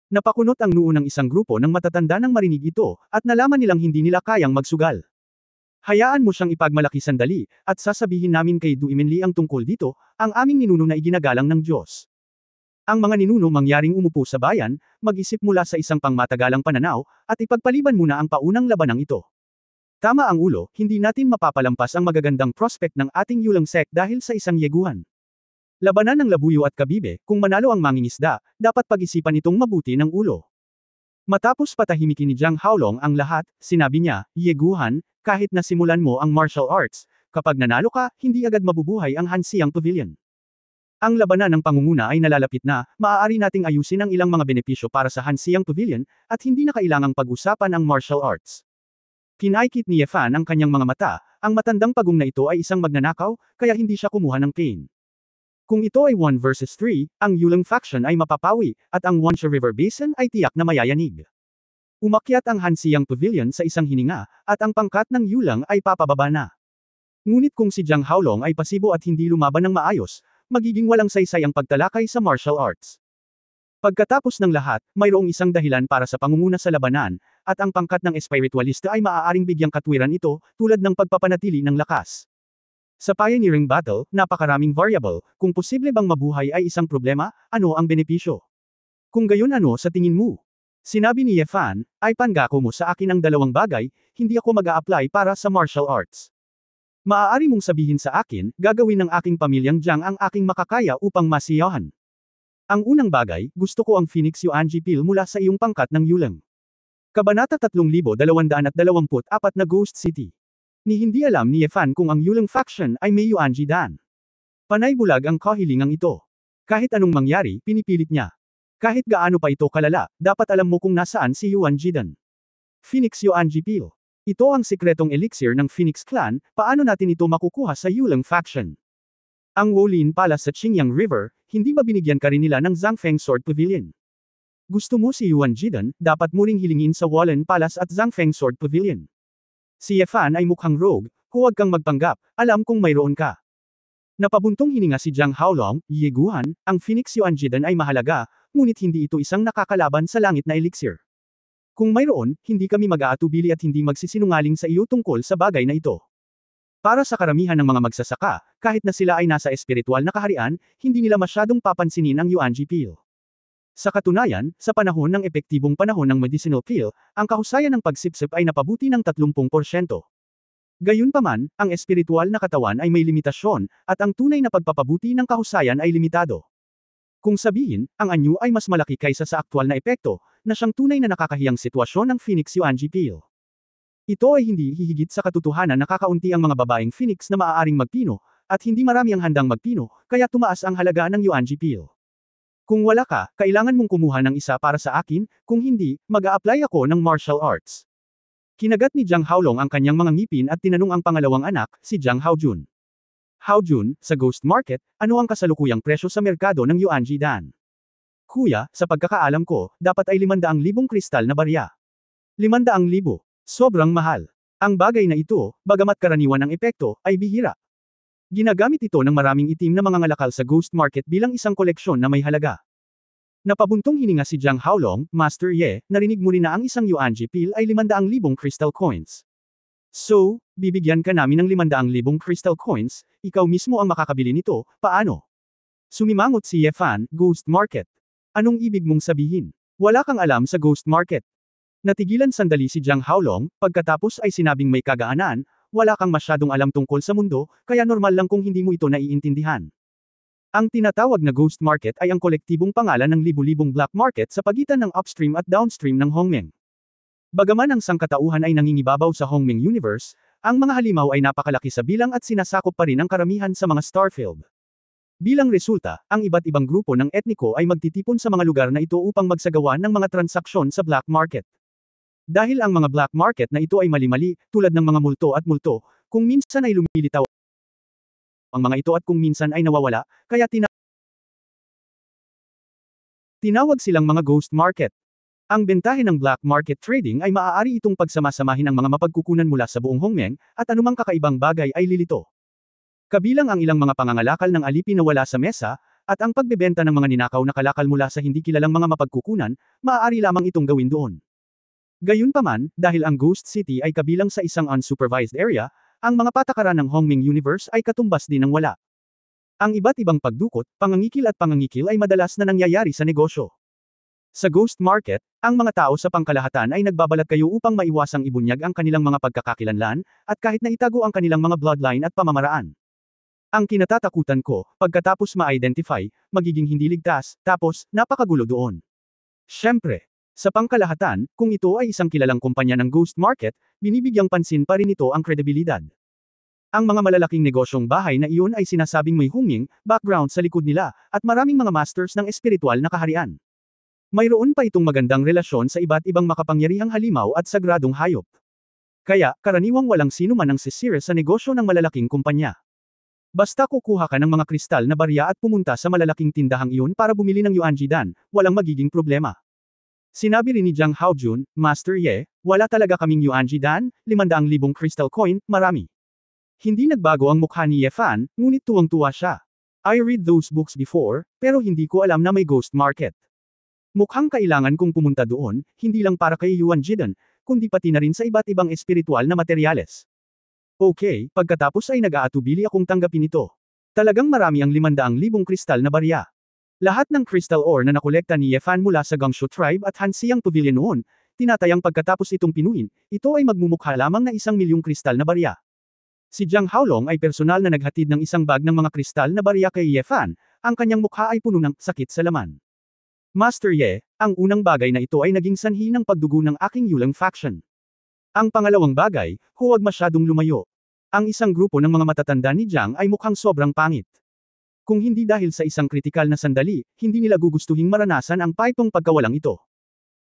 Speaker 1: Napakunot ang noo ng isang grupo ng matatanda nang marinig ito, at nalaman nilang hindi nila kayang magsugal. Hayaan mo siyang ipagmalaki sandali, at sasabihin namin kay Duimenli ang tungkol dito, ang aming ninuno na iginagalang ng Diyos. Ang mga ninuno mangyaring umupo sa bayan, mag-isip mula sa isang pangmatagalang pananaw, at ipagpaliban muna ang paunang labanang ito. Tama ang ulo, hindi natin mapapalampas ang magagandang prospect ng ating Yulang Sect dahil sa isang yeguhan. Labanan ng labuyo at kabibe, kung manalo ang mangingisda, dapat pag-isipan itong mabuti ng ulo. Matapos patahimikin ni Jiang Haolong ang lahat, sinabi niya, Yeguhan, kahit na simulan mo ang martial arts, kapag nanalo ka, hindi agad mabubuhay ang Hansiang Pavilion. Ang labanan ng pangunguna ay nalalapit na, maaari nating ayusin ang ilang mga benepisyo para sa Hansiang Pavilion, at hindi na kailangang pag-usapan ang martial arts. Kinaikit ni Ye Fan ang kanyang mga mata, ang matandang pagong na ito ay isang magnanakaw, kaya hindi siya kumuha ng pain. Kung ito ay 1 versus 3, ang Yulang faction ay mapapawi, at ang Wansha River Basin ay tiyak na mayayanig. Umakyat ang Hansiang Pavilion sa isang hininga, at ang pangkat ng Yulang ay papababa na. Ngunit kung si Jiang Haolong ay pasibo at hindi lumaban ng maayos, magiging walang saysay ang pagtalakay sa martial arts. Pagkatapos ng lahat, mayroong isang dahilan para sa pangunguna sa labanan, at ang pangkat ng espiritualista ay maaaring bigyang katwiran ito, tulad ng pagpapanatili ng lakas. Sa pioneering battle, napakaraming variable, kung posible bang mabuhay ay isang problema, ano ang benepisyo? Kung gayon ano sa tingin mo? Sinabi ni Ye Fan, ay pangako mo sa akin ang dalawang bagay, hindi ako mag-a-apply para sa martial arts. Maaari mong sabihin sa akin, gagawin ng aking pamilyang Jiang ang aking makakaya upang masiyahan. Ang unang bagay, gusto ko ang Phoenix Yuanji Pil mula sa iyong pangkat ng Yulang. Kabanata 3224 na Ghost City. Ni hindi alam ni Ye Fan kung ang Yulang faction ay may Yuanji Dan. Panay bulag ang kahilingang ito. Kahit anong mangyari, pinipilit niya. Kahit gaano pa ito kalala, dapat alam mo kung nasaan si Yuanji Dan. Phoenix Yuanji Pil. Ito ang sikretong elixir ng Phoenix Clan, paano natin ito makukuha sa Yulang faction? Ang Wolin Palace sa Qingyang River, hindi ba binigyan ka rin nila ng Zhangfeng Sword Pavilion? Gusto mo si Yuanji Dan, dapat mo ring hilingin sa Wolin Palace at Zhangfeng Sword Pavilion. Si Ye Fan ay mukhang rogue, huwag kang magpanggap, alam kung mayroon ka. Napabuntong hininga si Jiang Haolong, Yeguhan, ang Phoenix Yuanji Dan ay mahalaga, ngunit hindi ito isang nakakalaban sa langit na elixir. Kung mayroon, hindi kami mag-aatubili at hindi magsisinungaling sa iyo tungkol sa bagay na ito. Para sa karamihan ng mga magsasaka, kahit na sila ay nasa espiritual na kaharian, hindi nila masyadong papansinin ang Yuanji Pil. Sa katunayan, sa panahon ng epektibong panahon ng medicinal pill, ang kahusayan ng pagsipsip ay napabuti ng 30%. Gayunpaman, ang espiritual na katawan ay may limitasyon, at ang tunay na pagpapabuti ng kahusayan ay limitado. Kung sabihin, ang anyo ay mas malaki kaysa sa aktwal na epekto, na siyang tunay na nakakahiyang sitwasyon ng Phoenix Yuanji Pil. Ito ay hindi hihigit sa katotohanan na kakaunti ang mga babaeng Phoenix na maaaring magpino, at hindi marami ang handang magpino, kaya tumaas ang halaga ng Yuanji Pil. Kung wala ka, kailangan mong kumuha ng isa para sa akin, kung hindi, mag-a-apply ako ng martial arts. Kinagat ni Jiang Haolong ang kanyang mga ngipin at tinanong ang pangalawang anak, si Jiang Haojun. Haojun, sa Ghost Market, ano ang kasalukuyang presyo sa merkado ng Yuanji Dan? Kuya, sa pagkakaalam ko, dapat ay 500,000 kristal na barya. 500,000. Sobrang mahal. Ang bagay na ito, bagamat karaniwan ang epekto, ay bihira. Ginagamit ito ng maraming itim na mga ngalakal sa Ghost Market bilang isang koleksyon na may halaga. Napabuntong hininga si Jiang Haolong, Master Ye, narinig mo rin na ang isang Yuanji Pil ay 500,000 crystal coins. So, bibigyan ka namin ng 500,000 crystal coins, ikaw mismo ang makakabili nito, paano? Sumimangot si Ye Fan, Ghost Market. Anong ibig mong sabihin? Wala kang alam sa Ghost Market. Natigilan sandali si Jiang Haolong, pagkatapos ay sinabing may kagaanan, wala kang masyadong alam tungkol sa mundo, kaya normal lang kung hindi mo ito naiintindihan. Ang tinatawag na Ghost Market ay ang kolektibong pangalan ng libu-libong black market sa pagitan ng upstream at downstream ng Hongmeng. Bagaman ang sangkatauhan ay nangingibabaw sa Hongmeng Universe, ang mga halimaw ay napakalaki sa bilang at sinasakop pa rin ang karamihan sa mga starfield. Bilang resulta, ang iba't ibang grupo ng etniko ay magtitipon sa mga lugar na ito upang magsagawa ng mga transaksyon sa black market. Dahil ang mga black market na ito ay mali-mali, tulad ng mga multo at multo, kung minsan ay lumilitaw ang mga ito at kung minsan ay nawawala, kaya tinawag silang mga ghost market. Ang bentahe ng black market trading ay maaari itong pagsamasamahin ng mga mapagkukunan mula sa buong Hongmeng, at anumang kakaibang bagay ay lilito. Kabilang ang ilang mga pangangalakal ng alipin na wala sa mesa, At ang pagbebenta ng mga ninakaw na kalakal mula sa hindi kilalang mga mapagkukunan, maaari lamang itong gawin doon. Gayunpaman, dahil ang Ghost City ay kabilang sa isang unsupervised area, ang mga patakaran ng Hongming Universe ay katumbas din ng wala. Ang iba't ibang pagdukot, pangangikil ay madalas na nangyayari sa negosyo. Sa Ghost Market, ang mga tao sa pangkalahatan ay nagbabalat kayo upang maiwasang ibunyag ang kanilang mga pagkakakilanlan, at kahit na itago ang kanilang mga bloodline at pamamaraan. Ang kinatatakutan ko, pagkatapos ma-identify, magiging hindi ligtas, tapos, napakagulo doon. Siyempre, sa pangkalahatan, kung ito ay isang kilalang kumpanya ng Ghost Market, binibigyang pansin pa rin ito ang kredibilidad. Ang mga malalaking negosyong bahay na iyon ay sinasabing may hunging background sa likod nila, at maraming mga masters ng espiritual na kaharian. Mayroon pa itong magandang relasyon sa iba't ibang makapangyarihang halimaw at sagradong hayop. Kaya, karaniwang walang sino man ang sisira sa negosyo ng malalaking kumpanya. Basta kukuha ka ng mga kristal na barya at pumunta sa malalaking tindahang iyon para bumili ng Yuan Jidan, walang magiging problema. Sinabi rin ni Jiang Haojun, Master Ye, wala talaga kaming Yuan Jidan, 500,000 crystal coin, marami. Hindi nagbago ang mukha ni Ye Fan, ngunit tuwang-tuwa siya. I read those books before, pero hindi ko alam na may ghost market. Mukhang kailangan kong pumunta doon, hindi lang para kay Yuan Jidan, kundi pati na rin sa iba't ibang espiritual na materyales. Okay, pagkatapos ay nag-aatubili akong tanggapin ito. Talagang marami ang 500,000 kristal na barya. Lahat ng crystal ore na nakolekta ni Ye Fan mula sa Gangshu Tribe at Hansiang Pavilion noon, tinatayang pagkatapos itong pinuin, ito ay magmumukha lamang na 1,000,000 kristal na barya. Si Jiang Haolong ay personal na naghatid ng isang bag ng mga kristal na barya kay Ye Fan, ang kanyang mukha ay puno ng sakit sa laman. Master Ye, ang unang bagay na ito ay naging sanhi ng pagdugo ng aking Yulang faction. Ang pangalawang bagay, huwag masyadong lumayo. Ang isang grupo ng mga matatanda ni Jiang ay mukhang sobrang pangit. Kung hindi dahil sa isang kritikal na sandali, hindi nila gugustuhing maranasan ang paitong pagkawalang ito.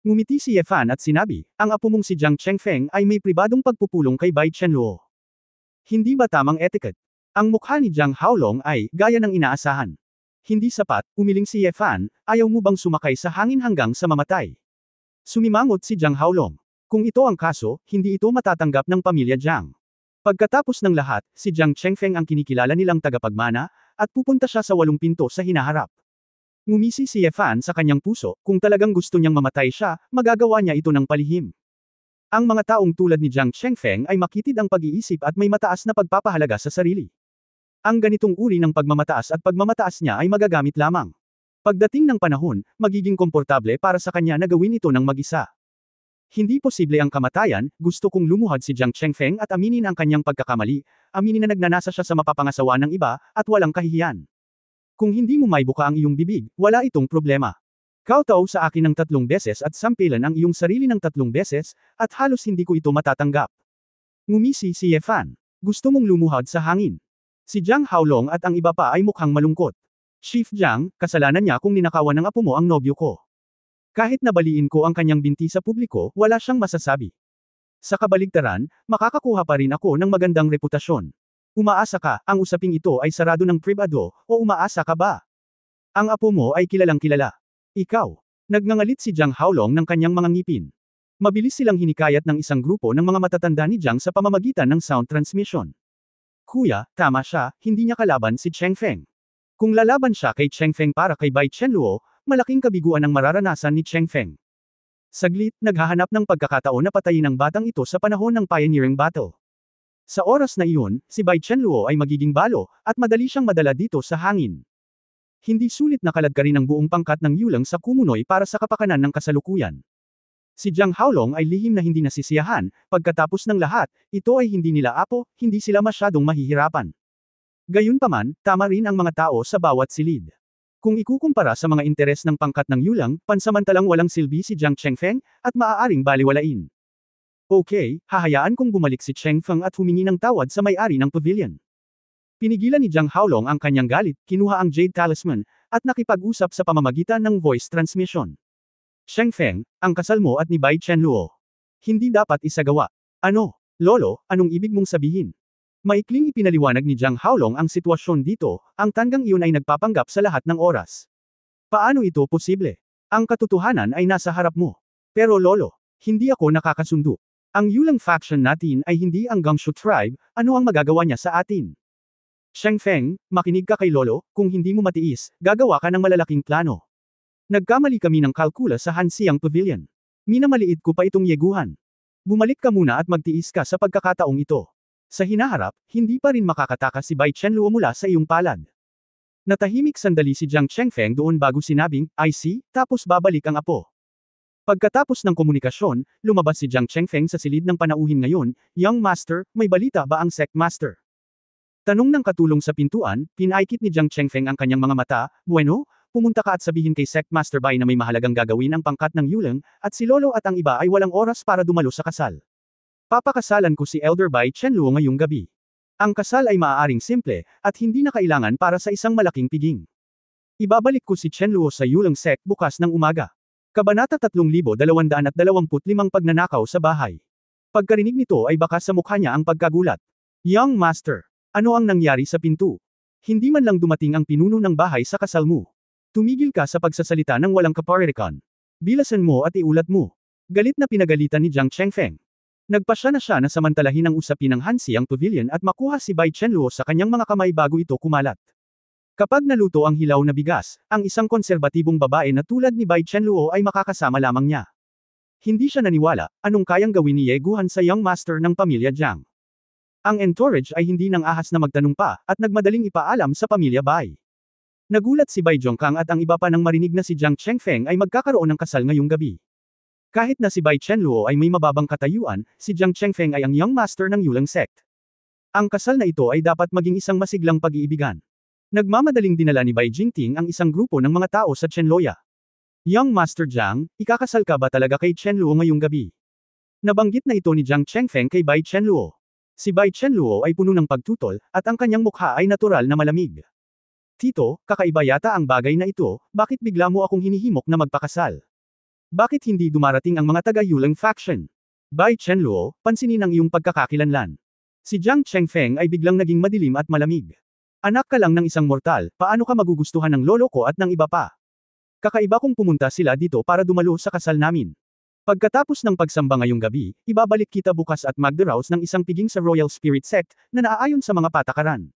Speaker 1: Ngumiti si Ye Fan at sinabi, ang apo mong si Jiang Chengfeng ay may pribadong pagpupulong kay Bai Chenluo. Hindi ba tamang etiquette? Ang mukha ni Jiang Haolong ay, gaya ng inaasahan. Hindi sapat, umiling si Ye Fan, ayaw mo bang sumakay sa hangin hanggang sa mamatay? Sumimangot si Jiang Haolong. Kung ito ang kaso, hindi ito matatanggap ng pamilya Jiang. Pagkatapos ng lahat, si Jiang Chengfeng ang kinikilala nilang tagapagmana, at pupunta siya sa 8 pinto sa hinaharap. Ngumisi si Ye Fan sa kanyang puso, kung talagang gusto niyang mamatay siya, magagawa niya ito ng palihim. Ang mga taong tulad ni Jiang Chengfeng ay makitid ang pag-iisip at may mataas na pagpapahalaga sa sarili. Ang ganitong uri ng pagmamataas at pagmamataas niya ay magagamit lamang. Pagdating ng panahon, magiging komportable para sa kanya na gawin ito ng mag-isa. Hindi posible ang kamatayan, gusto kong lumuhad si Jiang Chengfeng at aminin ang kanyang pagkakamali, aminin na nagnanasa siya sa mapapangasawa ng iba, at walang kahihiyan. Kung hindi mo maibuka ang iyong bibig, wala itong problema. Kowtow sa akin ng 3 beses at sampilan ang iyong sarili ng 3 beses, at halos hindi ko ito matatanggap. Ngumisi si Ye Fan. Gusto mong lumuhad sa hangin. Si Jiang Haolong at ang iba pa ay mukhang malungkot. Chief Jiang, kasalanan niya kung ninakawan ng apo mo ang nobyo ko. Kahit nabaliin ko ang kanyang binti sa publiko, wala siyang masasabi. Sa kabaligtaran, makakakuha pa rin ako ng magandang reputasyon. Umaasa ka, ang usaping ito ay sarado ng pribado, o umaasa ka ba? Ang apo mo ay kilalang kilala. Ikaw. Nagngangalit si Jiang Haolong ng kanyang mga ngipin. Mabilis silang hinikayat ng isang grupo ng mga matatanda ni Jiang sa pamamagitan ng sound transmission. Kuya, tama siya, hindi niya kalaban si Chengfeng. Kung lalaban siya kay Chengfeng para kay Bai Chenluo, malaking kabiguan ang mararanasan ni Chengfeng. Saglit, naghahanap ng pagkakataon na patayin ang batang ito sa panahon ng pioneering battle. Sa oras na iyon, si Bai Chenluo ay magiging balo, at madali siyang madala dito sa hangin. Hindi sulit na kaladkarin ang buong pangkat ng Yulang sa Kumunoy para sa kapakanan ng kasalukuyan. Si Jiang Haolong ay lihim na hindi nasisiyahan, pagkatapos ng lahat, ito ay hindi nila apo, hindi sila masyadong mahihirapan. Gayunpaman, tama rin ang mga tao sa bawat silid. Kung ikukumpara sa mga interes ng pangkat ng Yulang, pansamantalang walang silbi si Jiang Chengfeng, at maaaring baliwalain. Okay, hahayaan kong bumalik si Chengfeng at humingi ng tawad sa may-ari ng pavilion. Pinigilan ni Jiang Haolong ang kanyang galit, kinuha ang Jade Talisman, at nakipag-usap sa pamamagitan ng voice transmission. Chengfeng, ang kasal mo at ni Bai Chenluo. Hindi dapat isagawa. Ano? Lolo, anong ibig mong sabihin? Maikling ipinaliwanag ni Jiang Haolong ang sitwasyon dito, ang tanggang iyon ay nagpapanggap sa lahat ng oras. Paano ito posible? Ang katotohanan ay nasa harap mo. Pero lolo, hindi ako nakakasundo. Ang Yulang faction natin ay hindi ang Gangshu tribe, ano ang magagawa niya sa atin? Sheng Feng, makinig ka kay Lolo, kung hindi mo matiis, gagawa ka ng malalaking plano. Nagkamali kami ng kalkula sa Hansiang Pavilion. Minamaliit ko pa itong yeguhan. Bumalik ka muna at magtiis ka sa pagkakataong ito. Sa hinaharap, hindi pa rin makakatakas si Bai Chenluo mula sa iyong palad. Natahimik sandali si Jiang Chengfeng doon bago sinabing, I see, tapos babalik ang apo. Pagkatapos ng komunikasyon, lumabas si Jiang Chengfeng sa silid ng panauhin ngayon, Young Master, may balita ba ang Sect Master? Tanong ng katulong sa pintuan, pinaikit ni Jiang Chengfeng ang kanyang mga mata, bueno, pumunta ka at sabihin kay Sect Master Bai na may mahalagang gagawin ang pangkat ng Yuleng, at si Lolo at ang iba ay walang oras para dumalo sa kasal. Papakasalan ko si Elder Bai Chenluo ngayong gabi. Ang kasal ay maaaring simple, at hindi na kailangan para sa isang malaking piging. Ibabalik ko si Chenluo sa Yuleng Sect bukas ng umaga. Kabanata 3225 Pagnanakaw sa bahay. Pagkarinig nito ay baka sa mukha niya ang pagkagulat. Young Master. Ano ang nangyari sa pinto? Hindi man lang dumating ang pinuno ng bahay sa kasal mo. Tumigil ka sa pagsasalita ng walang kaparirikan. Bilasan mo at iulat mo. Galit na pinagalitan ni Jiang Chengfeng. Nagpasya na siya na samantalahin ang usapin ng Hansiang Pavilion at makuha si Bai Chenluo sa kanyang mga kamay bago ito kumalat. Kapag naluto ang hilaw na bigas, ang isang konserbatibong babae na tulad ni Bai Chenluo ay makakasama lamang niya. Hindi siya naniwala, anong kayang gawin ni Ye Guhan sa Young Master ng pamilya Jiang. Ang entourage ay hindi nang ahas na magtanong pa, at nagmadaling ipaalam sa pamilya Bai. Nagulat si Bai Zhongkang at ang iba pa nang marinig na si Jiang Chengfeng ay magkakaroon ng kasal ngayong gabi. Kahit na si Bai Chenluo ay may mababang katayuan, si Jiang Chengfeng ay ang Young Master ng Yuleng Sect. Ang kasal na ito ay dapat maging isang masiglang pag-iibigan. Nagmamadaling dinala ni Bai Jingting ang isang grupo ng mga tao sa Chenloya. Young Master Jiang, ikakasal ka ba talaga kay Chenluo ngayong gabi? Nabanggit na ito ni Jiang Chengfeng kay Bai Chenluo. Si Bai Chenluo ay puno ng pagtutol, at ang kanyang mukha ay natural na malamig. Tito, kakaiba yata ang bagay na ito, bakit bigla mo akong hinihimok na magpakasal? Bakit hindi dumarating ang mga taga-Yuleng faction? Bai Chenluo, pansinin ang iyong pagkakakilanlan. Si Jiang Chengfeng ay biglang naging madilim at malamig. Anak ka lang ng isang mortal, paano ka magugustuhan ng lolo ko at ng iba pa? Kakaiba kung pumunta sila dito para dumalo sa kasal namin. Pagkatapos ng pagsamba ngayong gabi, ibabalik kita bukas at magdaraos ng isang piging sa Royal Spirit Sect, na naaayon sa mga patakaran.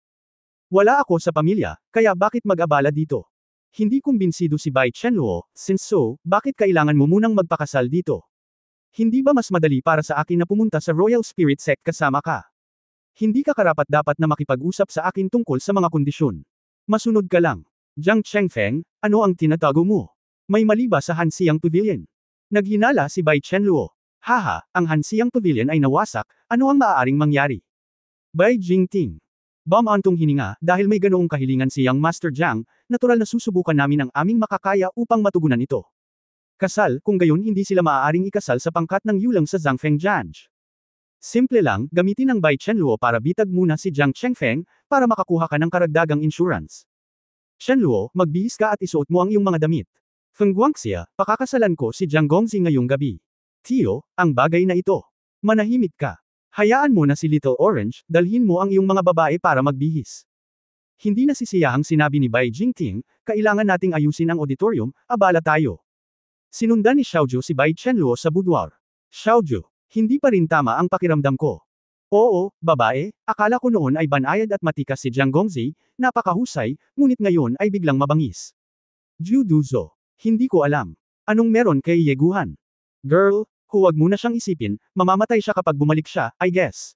Speaker 1: Wala ako sa pamilya, kaya bakit mag-abala dito? Hindi kumbinsido si Bai Chenluo, since so, bakit kailangan mo munang magpakasal dito? Hindi ba mas madali para sa akin na pumunta sa Royal Spirit Sect kasama ka? Hindi ka karapat-dapat na makipag-usap sa akin tungkol sa mga kondisyon. Masunod ka lang. Jiang Chengfeng, ano ang tinatago mo? May mali ba sa Hansiang Pavilion? Naghinala si Bai Chenluo. Haha, ang Hansiang Pavilion ay nawasak, ano ang maaaring mangyari? Bai Jingting. Bumantong hininga, dahil may ganoong kahilingan si Young Master Jiang, natural na susubukan namin ang aming makakaya upang matugunan ito. Kasal, kung gayon hindi sila maaaring ikasal sa pangkat ng Yuleng sa Zhangfeng Janj. Simple lang, gamitin ang Bai Chenluo para bitag muna si Jiang Chengfeng, para makakuha ka ng karagdagang insurance. Chenluo, magbihis ka at isuot mo ang iyong mga damit. Feng Guangxia, pakakasalan ko si Jiang Gongzi ngayong gabi. Tio, ang bagay na ito. Manahimik ka. Hayaan mo na si Little Orange, dalhin mo ang iyong mga babae para magbihis. Hindi nasisiyahang sinabi ni Bai Jingting, kailangan nating ayusin ang auditorium, abala tayo. Sinundan ni Xiaoju si Bai Chenluo sa boudoir. Xiaoju, hindi pa rin tama ang pakiramdam ko. Oo, babae, akala ko noon ay banayad at matikas si Jiang Gongzi, napakahusay, ngunit ngayon ay biglang mabangis. Ju Duzo. Hindi ko alam. Anong meron kay Ye Guhan? Girl, huwag mo na siyang isipin, mamamatay siya kapag bumalik siya, I guess.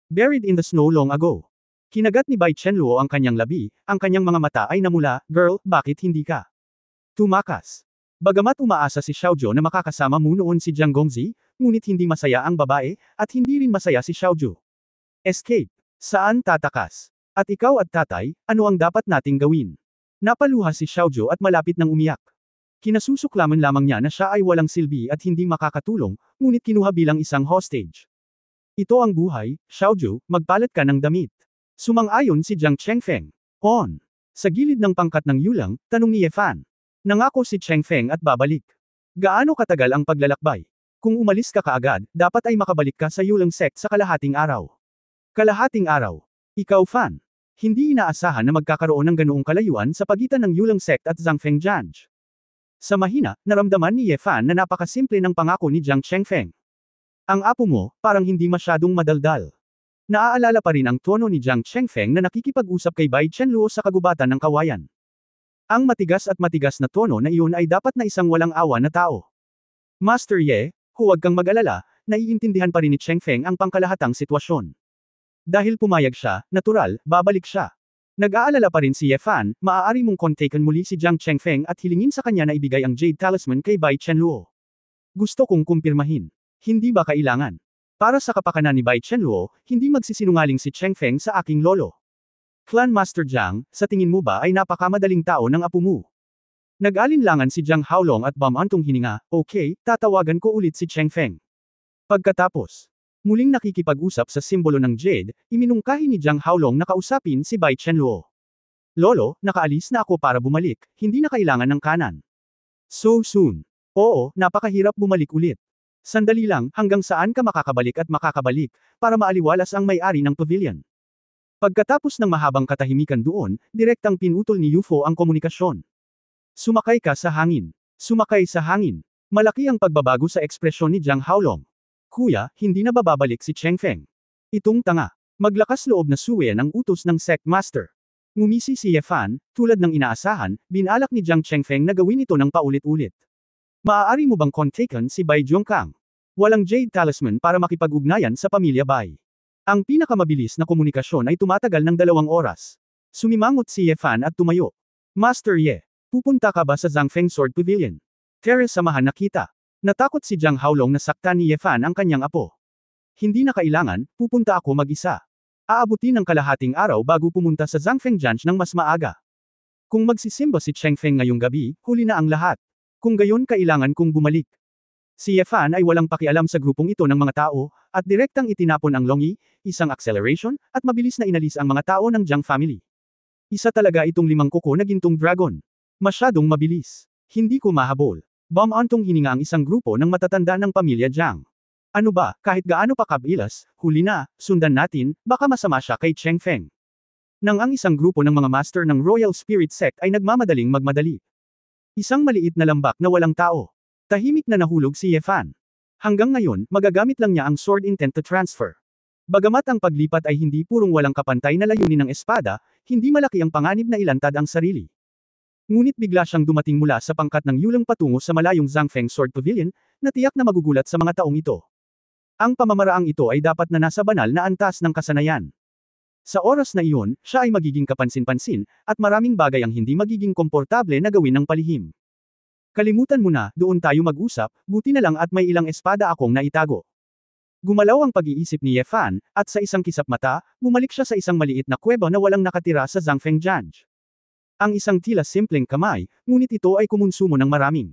Speaker 1: Buried in the snow long ago. Kinagat ni Bai Chenluo ang kanyang labi, ang kanyang mga mata ay namula, girl, bakit hindi ka? Tumakas. Bagamat umaasa si Xiaoju na makakasama mo noon si Jiang Gongzi, ngunit hindi masaya ang babae, at hindi rin masaya si Xiaoju. Escape. Saan tatakas? At ikaw at tatay, ano ang dapat nating gawin? Napaluha si Xiaoju at malapit nang umiyak. Kinasusuklaman lamang niya na siya ay walang silbi at hindi makakatulong, ngunit kinuha bilang isang hostage. Ito ang buhay, Xiaoju, magpalit ka ng damit. Sumang-ayon si Jiang Chengfeng. On. Sa gilid ng pangkat ng Yuleng, tanong ni Ye Fan. Nangako si Chengfeng at babalik. Gaano katagal ang paglalakbay? Kung umalis ka kaagad, dapat ay makabalik ka sa Yuleng Sect sa kalahating araw. Kalahating araw. Ikaw Fan. Hindi inaasahan na magkakaroon ng ganoong kalayuan sa pagitan ng Yuleng Sect at Zhangfeng Janj. Sa mahina, naramdaman ni Ye Fan na napakasimple ng pangako ni Jiang Chengfeng. Ang apo mo, parang hindi masyadong madaldal. Naaalala pa rin ang tono ni Jiang Chengfeng na nakikipag-usap kay Bai Chenluo sa kagubatan ng kawayan. Ang matigas at matigas na tono na iyon ay dapat na isang walang awa na tao. Master Ye, huwag kang mag-alala, naiintindihan pa rin ni Chengfeng ang pangkalahatang sitwasyon. Dahil pumayag siya, natural, babalik siya. Nag-aalala pa rin si Ye Fan, maaari mong kontakin muli si Jiang Chengfeng at hilingin sa kanya na ibigay ang Jade Talisman kay Bai Chenluo. Gusto kong kumpirmahin. Hindi ba kailangan? Para sa kapakanan ni Bai Chenluo, hindi magsisinungaling si Chengfeng sa aking lolo. Clan Master Jiang, sa tingin mo ba ay napakamadaling tao ng apo mo? Nag-alinlangan si Jiang Haolong at bumantong hininga, okay, tatawagan ko ulit si Chengfeng. Pagkatapos, muling nakikipag-usap sa simbolo ng Jade, iminungkahi ni Jiang Haolong na kausapin si Bai Chenluo. Lolo, nakaalis na ako para bumalik, hindi na kailangan ng kanan. So soon. Oo, napakahirap bumalik ulit. Sandali lang, hanggang saan ka makakabalik at makakabalik, para maaliwalas ang may-ari ng pavilion. Pagkatapos ng mahabang katahimikan doon, direktang pinutol ni UFO ang komunikasyon. Sumakay ka sa hangin. Sumakay sa hangin. Malaki ang pagbabago sa ekspresyon ni Jiang Haolong. Kuya, hindi na bababalik si Chengfeng. Itong tanga. Maglakas loob na suwayan ang utos ng Sect Master. Ngumisi si Ye Fan, tulad ng inaasahan, binalak ni Jiang Chengfeng na gawin ito ng paulit-ulit. Maaari mo bang kontakin si Bai Zhongkang? Walang Jade Talisman para makipag-ugnayan sa pamilya Bai. Ang pinakamabilis na komunikasyon ay tumatagal ng 2 oras. Sumimangot si Ye Fan at tumayo. Master Ye, pupunta ka ba sa Zhangfeng Sword Pavilion? Teres samahan na kita. Natakot si Jiang Haolong na saktan ni Ye Fan ang kanyang apo. Hindi na kailangan, pupunta ako mag-isa. Aabutin ng kalahating araw bago pumunta sa Zhangfeng Janj ng mas maaga. Kung magsisimba si Chengfeng ngayong gabi, huli na ang lahat. Kung gayon kailangan kong bumalik. Si Ye Fan ay walang pakialam sa grupong ito ng mga tao, at direktang itinapon ang Longyi, isang acceleration, at mabilis na inalis ang mga tao ng Jiang family. Isa talaga itong 5 kuko na gintong dragon. Masyadong mabilis. Hindi ko mahabol. Bumantong hininga ang isang grupo ng matatanda ng pamilya Jiang. Ano ba, kahit gaano pa kabilas, huli na, sundan natin, baka masama siya kay Chengfeng. Nang ang isang grupo ng mga master ng Royal Spirit Sect ay nagmamadaling magmadali. Isang maliit na lambak na walang tao. Tahimik na nahulog si Ye Fan. Hanggang ngayon, magagamit lang niya ang sword intent to transfer. Bagamat ang paglipat ay hindi purong walang kapantay na layunin ng espada, hindi malaki ang panganib na ilantad ang sarili. Ngunit bigla siyang dumating mula sa pangkat ng yulang patungo sa malayong Zhangfeng Sword Pavilion, na tiyak na magugulat sa mga taong ito. Ang pamamaraang ito ay dapat na nasa banal na antas ng kasanayan. Sa oras na iyon, siya ay magiging kapansin-pansin, at maraming bagay ang hindi magiging komportable na gawin ng palihim. Kalimutan mo na, doon tayo mag-usap, buti na lang at may ilang espada akong naitago. Gumalaw ang pag-iisip ni Ye Fan, at sa isang kisap mata, bumalik siya sa isang maliit na kuweba na walang nakatira sa Zhangfeng Janj. Ang isang tila simpleng kamay, ngunit ito ay kumonsumo ng maraming.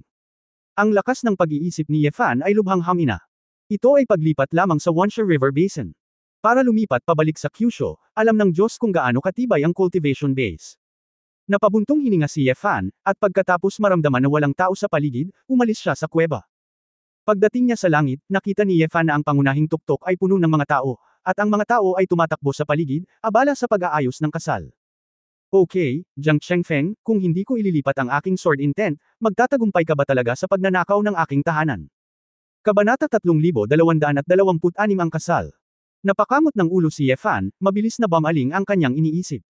Speaker 1: Ang lakas ng pag-iisip ni Ye Fan ay lubhang hamina. Ito ay paglipat lamang sa Wansha River Basin. Para lumipat pabalik sa Kyushu, alam ng Diyos kung gaano katibay ang cultivation base. Napabuntong hininga si Ye Fan, at pagkatapos maramdaman na walang tao sa paligid, umalis siya sa kuweba. Pagdating niya sa langit, nakita ni Ye Fan na ang pangunahing tuktok ay puno ng mga tao, at ang mga tao ay tumatakbo sa paligid, abala sa pag-aayos ng kasal. Okay, Jiang Chengfeng, kung hindi ko ililipat ang aking sword intent, magtatagumpay ka ba talaga sa pagnanakaw ng aking tahanan? Kabanata 3226 ang kasal. Napakamot ng ulo si Ye Fan, mabilis na bumaling ang kanyang iniisip.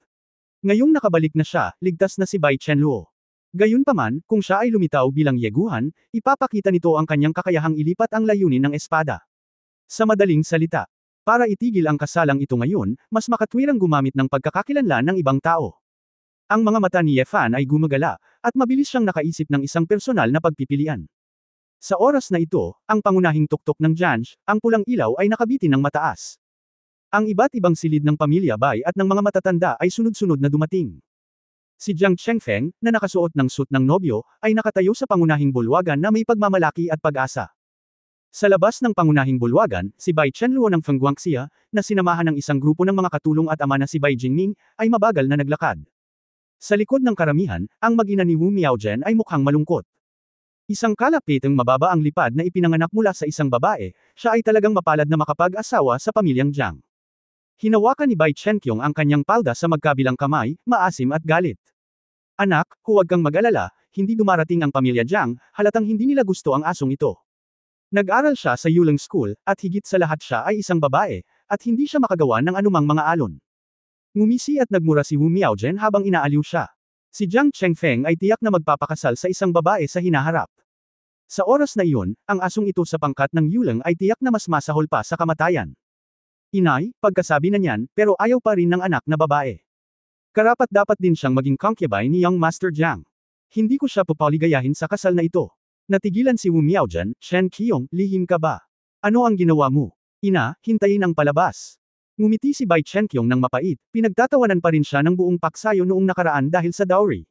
Speaker 1: Ngayong nakabalik na siya, ligtas na si Bai Chenluo. Gayunpaman, kung siya ay lumitaw bilang yeguhan, ipapakita nito ang kanyang kakayahang ilipat ang layunin ng espada. Sa madaling salita, para itigil ang kasalang ito ngayon, mas makatwirang gumamit ng pagkakakilanlan ng ibang tao. Ang mga mata ni Ye Fan ay gumagala, at mabilis siyang nakaisip ng isang personal na pagpipilian. Sa oras na ito, ang pangunahing tuktok ng Janj, ang pulang ilaw ay nakabitin ng mataas. Ang iba't ibang silid ng pamilya Bai at ng mga matatanda ay sunod-sunod na dumating. Si Jiang Chengfeng, na nakasuot ng suit ng nobyo, ay nakatayo sa pangunahing bulwagan na may pagmamalaki at pag-asa. Sa labas ng pangunahing bulwagan, si Bai Chenluo ng Feng Guangxia, na sinamahan ng isang grupo ng mga katulong at ama na si Bai Jingming, ay mabagal na naglakad. Sa likod ng karamihan, ang mag-ina ni Wu Miaozhen ay mukhang malungkot. Isang kalapitang mababa ang lipad na ipinanganak mula sa isang babae, siya ay talagang mapalad na makapag-asawa sa pamilyang Jiang. Hinawakan ni Bai Chenqiong ang kanyang palda sa magkabilang kamay, maasim at galit. Anak, huwag kang mag-alala, hindi dumarating ang pamilya Jiang, halatang hindi nila gusto ang asong ito. Nag-aral siya sa Yulang School, at higit sa lahat siya ay isang babae, at hindi siya makagawa ng anumang mga alon. Ngumisi at nagmura si Wu Miaogen habang inaaliw siya. Si Jiang Chengfeng ay tiyak na magpapakasal sa isang babae sa hinaharap. Sa oras na iyon, ang asong ito sa pangkat ng Yulang ay tiyak na mas masahol pa sa kamatayan. Inay, pagkasabi na niyan, pero ayaw pa rin ng anak na babae. Karapat-dapat din siyang maging concubine ni Young Master Jiang. Hindi ko siya papaligayahin sa kasal na ito. Natigilan si Wu Miaogen, Shen Qiong, lihim ka ba? Ano ang ginawa mo? Ina, hintayin ang palabas. Ngumiti si Bai Chenqiong ng mapait, pinagtatawanan pa rin siya ng buong paksayo noong nakaraan dahil sa dowry.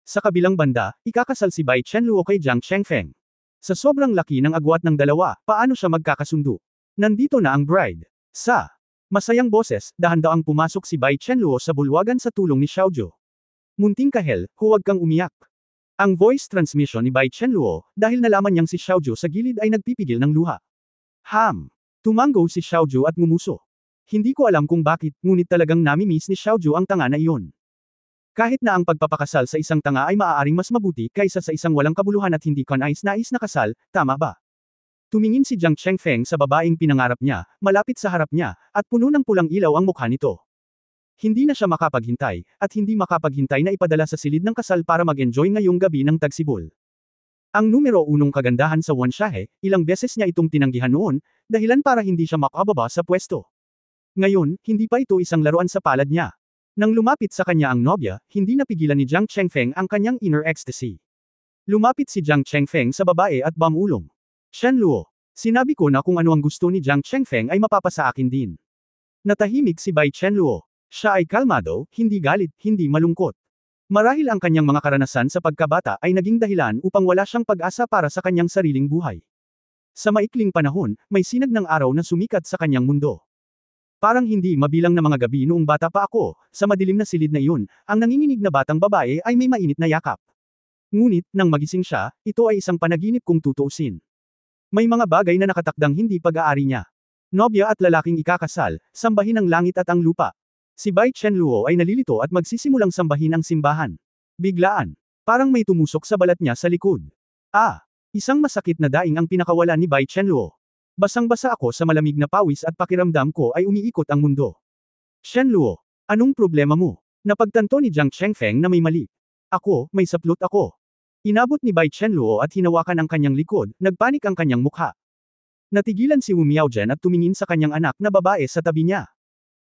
Speaker 1: Sa kabilang banda, ikakasal si Bai Chenluo kay Jiang Chengfeng. Sa sobrang laki ng agwat ng dalawa, paano siya magkakasundo? Nandito na ang bride. Sa masayang boses, dahan-daang pumasok si Bai Chenluo sa bulwagan sa tulong ni Xiaoju. Munting kahel, huwag kang umiyak. Ang voice transmission ni Bai Chenluo, dahil nalaman niyang si Xiaoju sa gilid ay nagpipigil ng luha. Tumango si Xiaoju at ngumuso. Hindi ko alam kung bakit, ngunit talagang nami-miss ni Xiaoju ang tanga na iyon. Kahit na ang pagpapakasal sa isang tanga ay maaaring mas mabuti kaysa sa isang walang kabuluhan at hindi kanais-nais na kasal, tama ba? Tumingin si Jiang Chengfeng sa babaeng pinangarap niya, malapit sa harap niya, at puno ng pulang ilaw ang mukha nito. Hindi na siya makapaghintay, at hindi makapaghintay na ipadala sa silid ng kasal para mag-enjoy ngayong gabi ng tagsibol. Ang numero 1 kagandahan sa Wanshahe, ilang beses niya itong tinanggihan noon, dahilan para hindi siya makababa sa pwesto. Ngayon, hindi pa ito isang laruan sa palad niya. Nang lumapit sa kanya ang nobya, hindi napigilan ni Jiang Chengfeng ang kanyang inner ecstasy. Lumapit si Jiang Chengfeng sa babae at bamulong. Shenluo, sinabi ko na kung ano ang gusto ni Jiang Chengfeng ay mapapasa akin din. Natahimik si Bai Chenluo. Siya ay kalmado, hindi galit, hindi malungkot. Marahil ang kanyang mga karanasan sa pagkabata ay naging dahilan upang wala siyang pag-asa para sa kanyang sariling buhay. Sa maikling panahon, may sinag ng araw na sumikat sa kanyang mundo. Parang hindi mabilang na mga gabi noong bata pa ako, sa madilim na silid na iyon, ang nanginginig na batang babae ay may mainit na yakap. Ngunit, nang magising siya, ito ay isang panaginip kung tutuusin. May mga bagay na nakatakdang hindi pag-aari niya. Nobya at lalaking ikakasal, sambahin ang langit at ang lupa. Si Bai Chenluo ay nalilito at magsisimulang sambahin ang simbahan. Biglaan, parang may tumusok sa balat niya sa likod. Isang masakit na daing ang pinakawala ni Bai Chenluo. Basang-basa ako sa malamig na pawis at pakiramdam ko ay umiikot ang mundo. Shenluo, anong problema mo? Napagtanto ni Jiang Chengfeng na may mali. Ako, may saplot ako. Inabot ni Bai Chenluo at hinawakan ang kanyang likod, nagpanik ang kanyang mukha. Natigilan si Wu Miaogen at tumingin sa kanyang anak na babae sa tabi niya.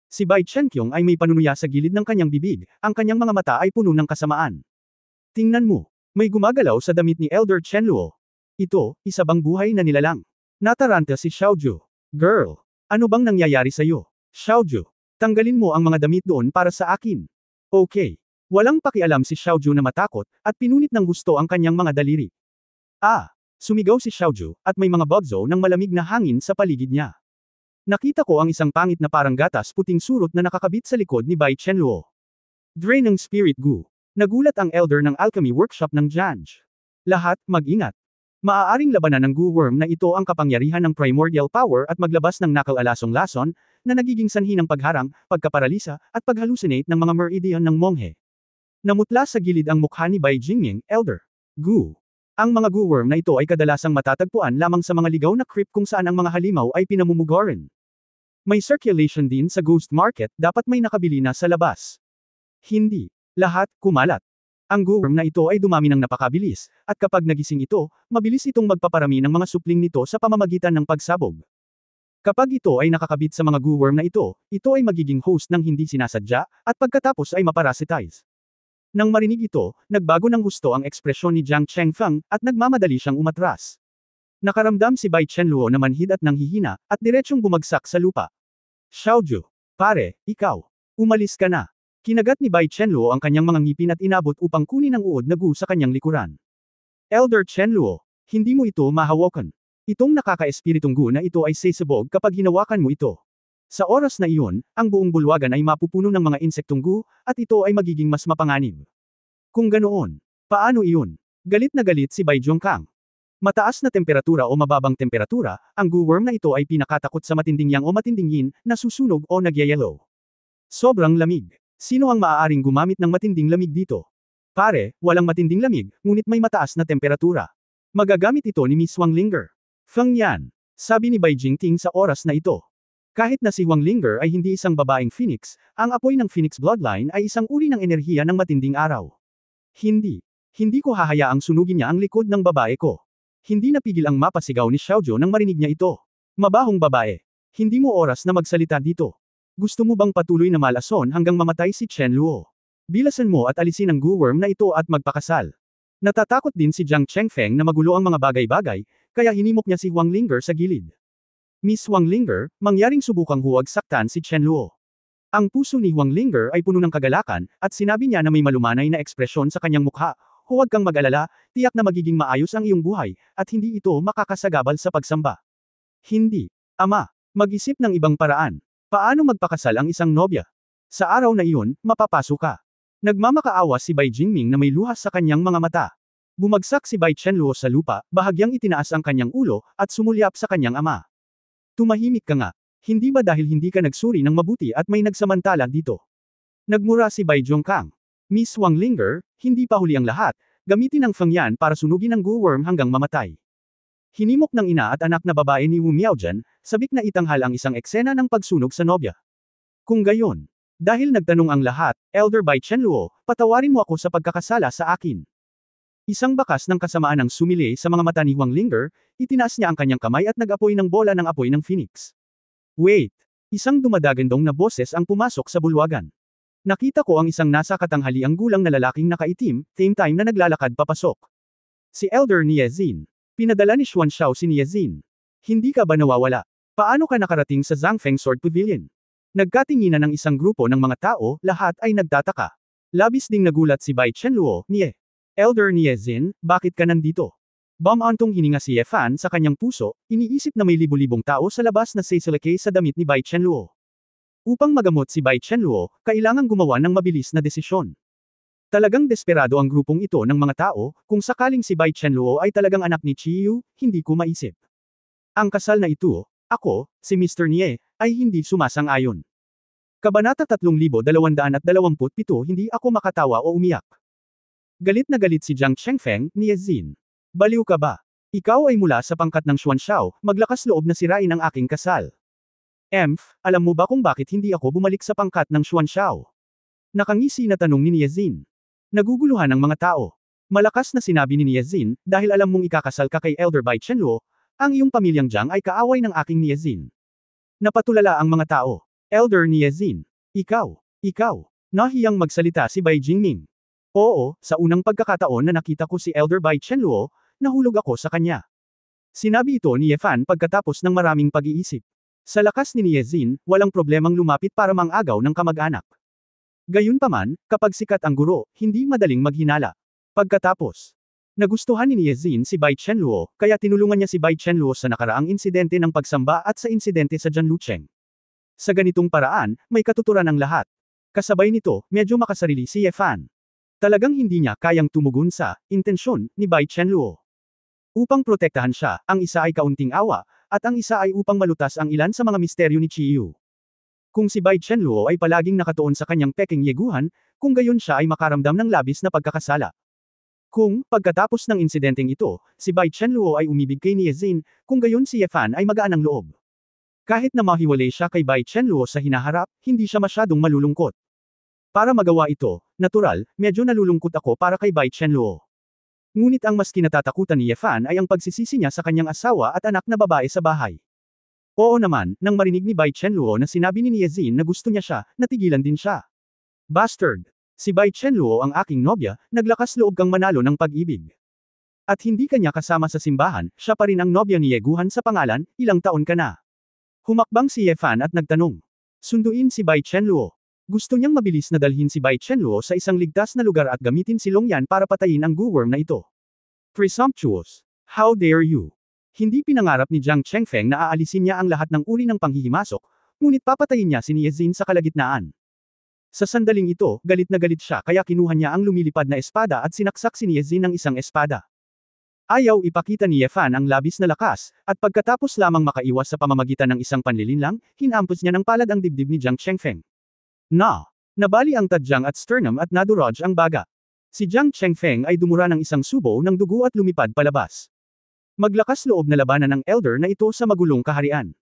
Speaker 1: Si Bai Chenqiong ay may panunuya sa gilid ng kanyang bibig, ang kanyang mga mata ay puno ng kasamaan. Tingnan mo, may gumagalaw sa damit ni Elder Chenluo. Ito, isa bang buhay na nilalang? Nataranta si Xiaoju. Girl, ano bang nangyayari sa'yo? Xiaoju, tanggalin mo ang mga damit doon para sa akin. Okay. Walang pakialam si Xiaoju na matakot, at pinunit ng gusto ang kanyang mga daliri. Sumigaw si Xiaoju, at may mga bugzo ng malamig na hangin sa paligid niya. Nakita ko ang isang pangit na parang gatas puting surot na nakakabit sa likod ni Bai Chenluo. Drain ng Spirit Goo. Nagulat ang elder ng alchemy workshop ng Janj. Lahat, mag-ingat. Maaaring labanan ng Goo Worm na ito ang kapangyarihan ng primordial power at maglabas ng nakal-alasong-lason, na nagiging sanhi ng pagharang, pagkaparalisa, at paghalusinate ng mga meridian ng monghe. Namutla sa gilid ang mukha ni Bai Jingming, elder. Goo. Ang mga Goo Worm na ito ay kadalasang matatagpuan lamang sa mga ligaw na crypt kung saan ang mga halimaw ay pinamumugoran. May circulation din sa ghost market, dapat may nakabili na sa labas. Hindi. Lahat, kumalat. Ang Goo Worm na ito ay dumami ng napakabilis, at kapag nagising ito, mabilis itong magpaparami ng mga supling nito sa pamamagitan ng pagsabog. Kapag ito ay nakakabit sa mga Goo Worm na ito ay magiging host ng hindi sinasadya, at pagkatapos ay maparasitize. Nang marinig ito, nagbago ng husto ang ekspresyon ni Jiang Chengfeng, at nagmamadali siyang umatras. Nakaramdam si Bai Chenluo na manhid at nanghihina, at diretsyong bumagsak sa lupa. Xiaoju, pare, ikaw. Umalis ka na. Kinagat ni Bai Chenluo ang kanyang mga ngipin at inabot upang kunin ang uod na Goo sa kanyang likuran. Elder Chenluo, hindi mo ito mahawakan. Itong nakaka-espiritong Goo na ito ay sesabog kapag hinawakan mo ito. Sa oras na iyon, ang buong bulwagan ay mapupuno ng mga insektong Goo, at ito ay magiging mas mapanganib. Kung ganoon, paano iyon? Galit na galit si Bai Zhongkang. Mataas na temperatura o mababang temperatura, ang Goo Worm na ito ay pinakatakot sa matinding yang o matinding yin, na susunog o nagyayelo. Sobrang lamig. Sino ang maaaring gumamit ng matinding lamig dito? Pare, walang matinding lamig, ngunit may mataas na temperatura. Magagamit ito ni Miss Wang Linger. Feng Yan. Sabi ni Bai Jingting sa oras na ito. Kahit na si Huang Linger ay hindi isang babaeng phoenix, ang apoy ng phoenix bloodline ay isang uri ng enerhiya ng matinding araw. Hindi. Hindi ko hahayaang sunugin niya ang likod ng babae ko. Hindi napigil ang mapasigaw ni Xiaoju nang marinig niya ito. Mabahong babae. Hindi mo oras na magsalita dito. Gusto mo bang patuloy na malason hanggang mamatay si Chen Luo? Bilasan mo at alisin ang guworm na ito at magpakasal. Natatakot din si Jiang Chengfeng na magulo ang mga bagay-bagay, kaya hinimok niya si Huang Linger sa gilid. Miss Huang Linger, mangyaring subukang huwag saktan si Chen Luo. Ang puso ni Huang Linger ay puno ng kagalakan, at sinabi niya na may malumanay na ekspresyon sa kanyang mukha, huwag kang mag-alala, tiyak na magiging maayos ang iyong buhay, at hindi ito makakasagabal sa pagsamba. Hindi. Ama, mag-isip ng ibang paraan. Paano magpakasal ang isang nobya? Sa araw na iyon, mapapasok ka. Nagmamakaawa si Bai Jingming na may luha sa kanyang mga mata. Bumagsak si Bai Chenluo sa lupa, bahagyang itinaas ang kanyang ulo, at sumulyap sa kanyang ama. Tumahimik ka nga. Hindi ba dahil hindi ka nagsuri ng mabuti at may nagsamantala dito? Nagmura si Bai Zhongkang. Miss Huang Linger, hindi pa huli ang lahat, gamitin ang fangyan para sunugin ang guworm hanggang mamatay. Hinimok ng ina at anak na babae ni Wu Miaojan, sabik na itanghal ang isang eksena ng pagsunog sa nobya. Kung gayon, dahil nagtanong ang lahat, Elder Bai Chenluo, patawarin mo ako sa pagkakasala sa akin. Isang bakas ng kasamaan ang sumili sa mga mata ni Huang Linger, itinaas niya ang kanyang kamay at nag-apoy ng bola ng apoy ng phoenix. Wait! Isang dumadagandong na boses ang pumasok sa bulwagan. Nakita ko ang isang nasa katanghaliang gulang na lalaking nakaitim, same time na naglalakad papasok. Si Elder Nie Jin. Pinadala ni Xuan Xiao si Nie Jin. Hindi ka ba nawawala? Paano ka nakarating sa Zhangfeng Sword Pavilion? Nagkatinginan ng isang grupo ng mga tao, lahat ay nagtataka. Labis ding nagulat si Bai Chenluo, Nie. Elder Nie Jin, bakit ka nandito? Bumantong hininga si Ye Fan sa kanyang puso, iniisip na may libu-libong tao sa labas na sisilake sa damit ni Bai Chenluo. Upang magamot si Bai Chenluo, kailangang gumawa ng mabilis na desisyon. Talagang desperado ang grupong ito ng mga tao, kung sakaling si Bai Chenluo ay talagang anak ni Chiyu, hindi ko maisip. Ang kasal na ito, ako, si Mr. Nie, ay hindi sumasang-ayon. Kabanata 3227 Hindi ako makatawa o umiyak. Galit na galit si Jiang Chengfeng, Nie Jin. Baliw ka ba? Ikaw ay mula sa pangkat ng Xuan Xiao, maglakas loob na sirain ang aking kasal. Alam mo ba kung bakit hindi ako bumalik sa pangkat ng Xuan Xiao? Nakangisi na tanong ni Nie Jin. Naguguluhan ang mga tao. Malakas na sinabi ni Nie Jin, dahil alam mong ikakasal ka kay Elder Bai Chenluo, ang iyong pamilyang Jiang ay kaaway ng aking Nie Jin. Napatulala ang mga tao. Elder Nie Jin. Ikaw. Nahiyang magsalita si Bai Jingming. Oo, sa unang pagkakataon na nakita ko si Elder Bai Chenluo, nahulog ako sa kanya. Sinabi ito ni Ye Fan pagkatapos ng maraming pag-iisip. Sa lakas ni Nie Jin, walang problemang lumapit para mangagaw ng kamag-anak. Gayunpaman, kapag sikat ang guro, hindi madaling maghinala. Pagkatapos, nagustuhan ni Nie Jin si Bai Chenluo, kaya tinulungan niya si Bai Chenluo sa nakaraang insidente ng pagsamba at sa insidente sa Jianlucheng. Sa ganitong paraan, may katuturan ang lahat. Kasabay nito, medyo makasarili si Ye Fan. Talagang hindi niya kayang tumugon sa intensyon ni Bai Chenluo. Upang protektahan siya, ang isa ay kaunting awa, at ang isa ay upang malutas ang ilan sa mga misteryo ni Chiyu. Kung si Bai Chenluo ay palaging nakatuon sa kanyang peking yeguhan, kung gayon siya ay makaramdam ng labis na pagkakasala. Kung, pagkatapos ng insidenteng ito, si Bai Chenluo ay umibig kay Nie Jin, kung gayon si Ye Fan ay magaan ang loob. Kahit na mahiwalay siya kay Bai Chenluo sa hinaharap, hindi siya masyadong malulungkot. Para magawa ito, natural, medyo nalulungkot ako para kay Bai Chenluo. Ngunit ang mas kinatatakutan ni Ye Fan ay ang pagsisisi niya sa kanyang asawa at anak na babae sa bahay. Oo naman, nang marinig ni Bai Chenluo na sinabi ni Nie Jin na gusto niya siya, natigilan din siya. Bastard! Si Bai Chenluo ang aking nobya, naglakas loob kang manalo ng pag-ibig. At hindi kanya kasama sa simbahan, siya pa rin ang nobya ni Yeguhan sa pangalan, ilang taon ka na. Humakbang si Ye Fan at nagtanong. Sunduin si Bai Chenluo. Gusto niyang mabilis na dalhin si Bai Chenluo sa isang ligtas na lugar at gamitin si Longyan para patayin ang guworm na ito. Presumptuous. How dare you? Hindi pinangarap ni Jiang Chengfeng na aalisin niya ang lahat ng uri ng panghihimasok, ngunit papatayin niya si Nie Jin sa kalagitnaan. Sa sandaling ito, galit na galit siya kaya kinuha niya ang lumilipad na espada at sinaksak si Nie Jin ng isang espada. Ayaw ipakita ni Ye Fan ang labis na lakas, at pagkatapos lamang makaiwas sa pamamagitan ng isang panlilinlang, hinampos niya ng palad ang dibdib ni Jiang Chengfeng. Nabali ang tadyang at sternum at nadurog ang baga. Si Jiang Chengfeng ay dumura ng isang subo ng dugo at lumipad palabas. Maglakas loob na labanan ng elder na ito sa magulong kaharian.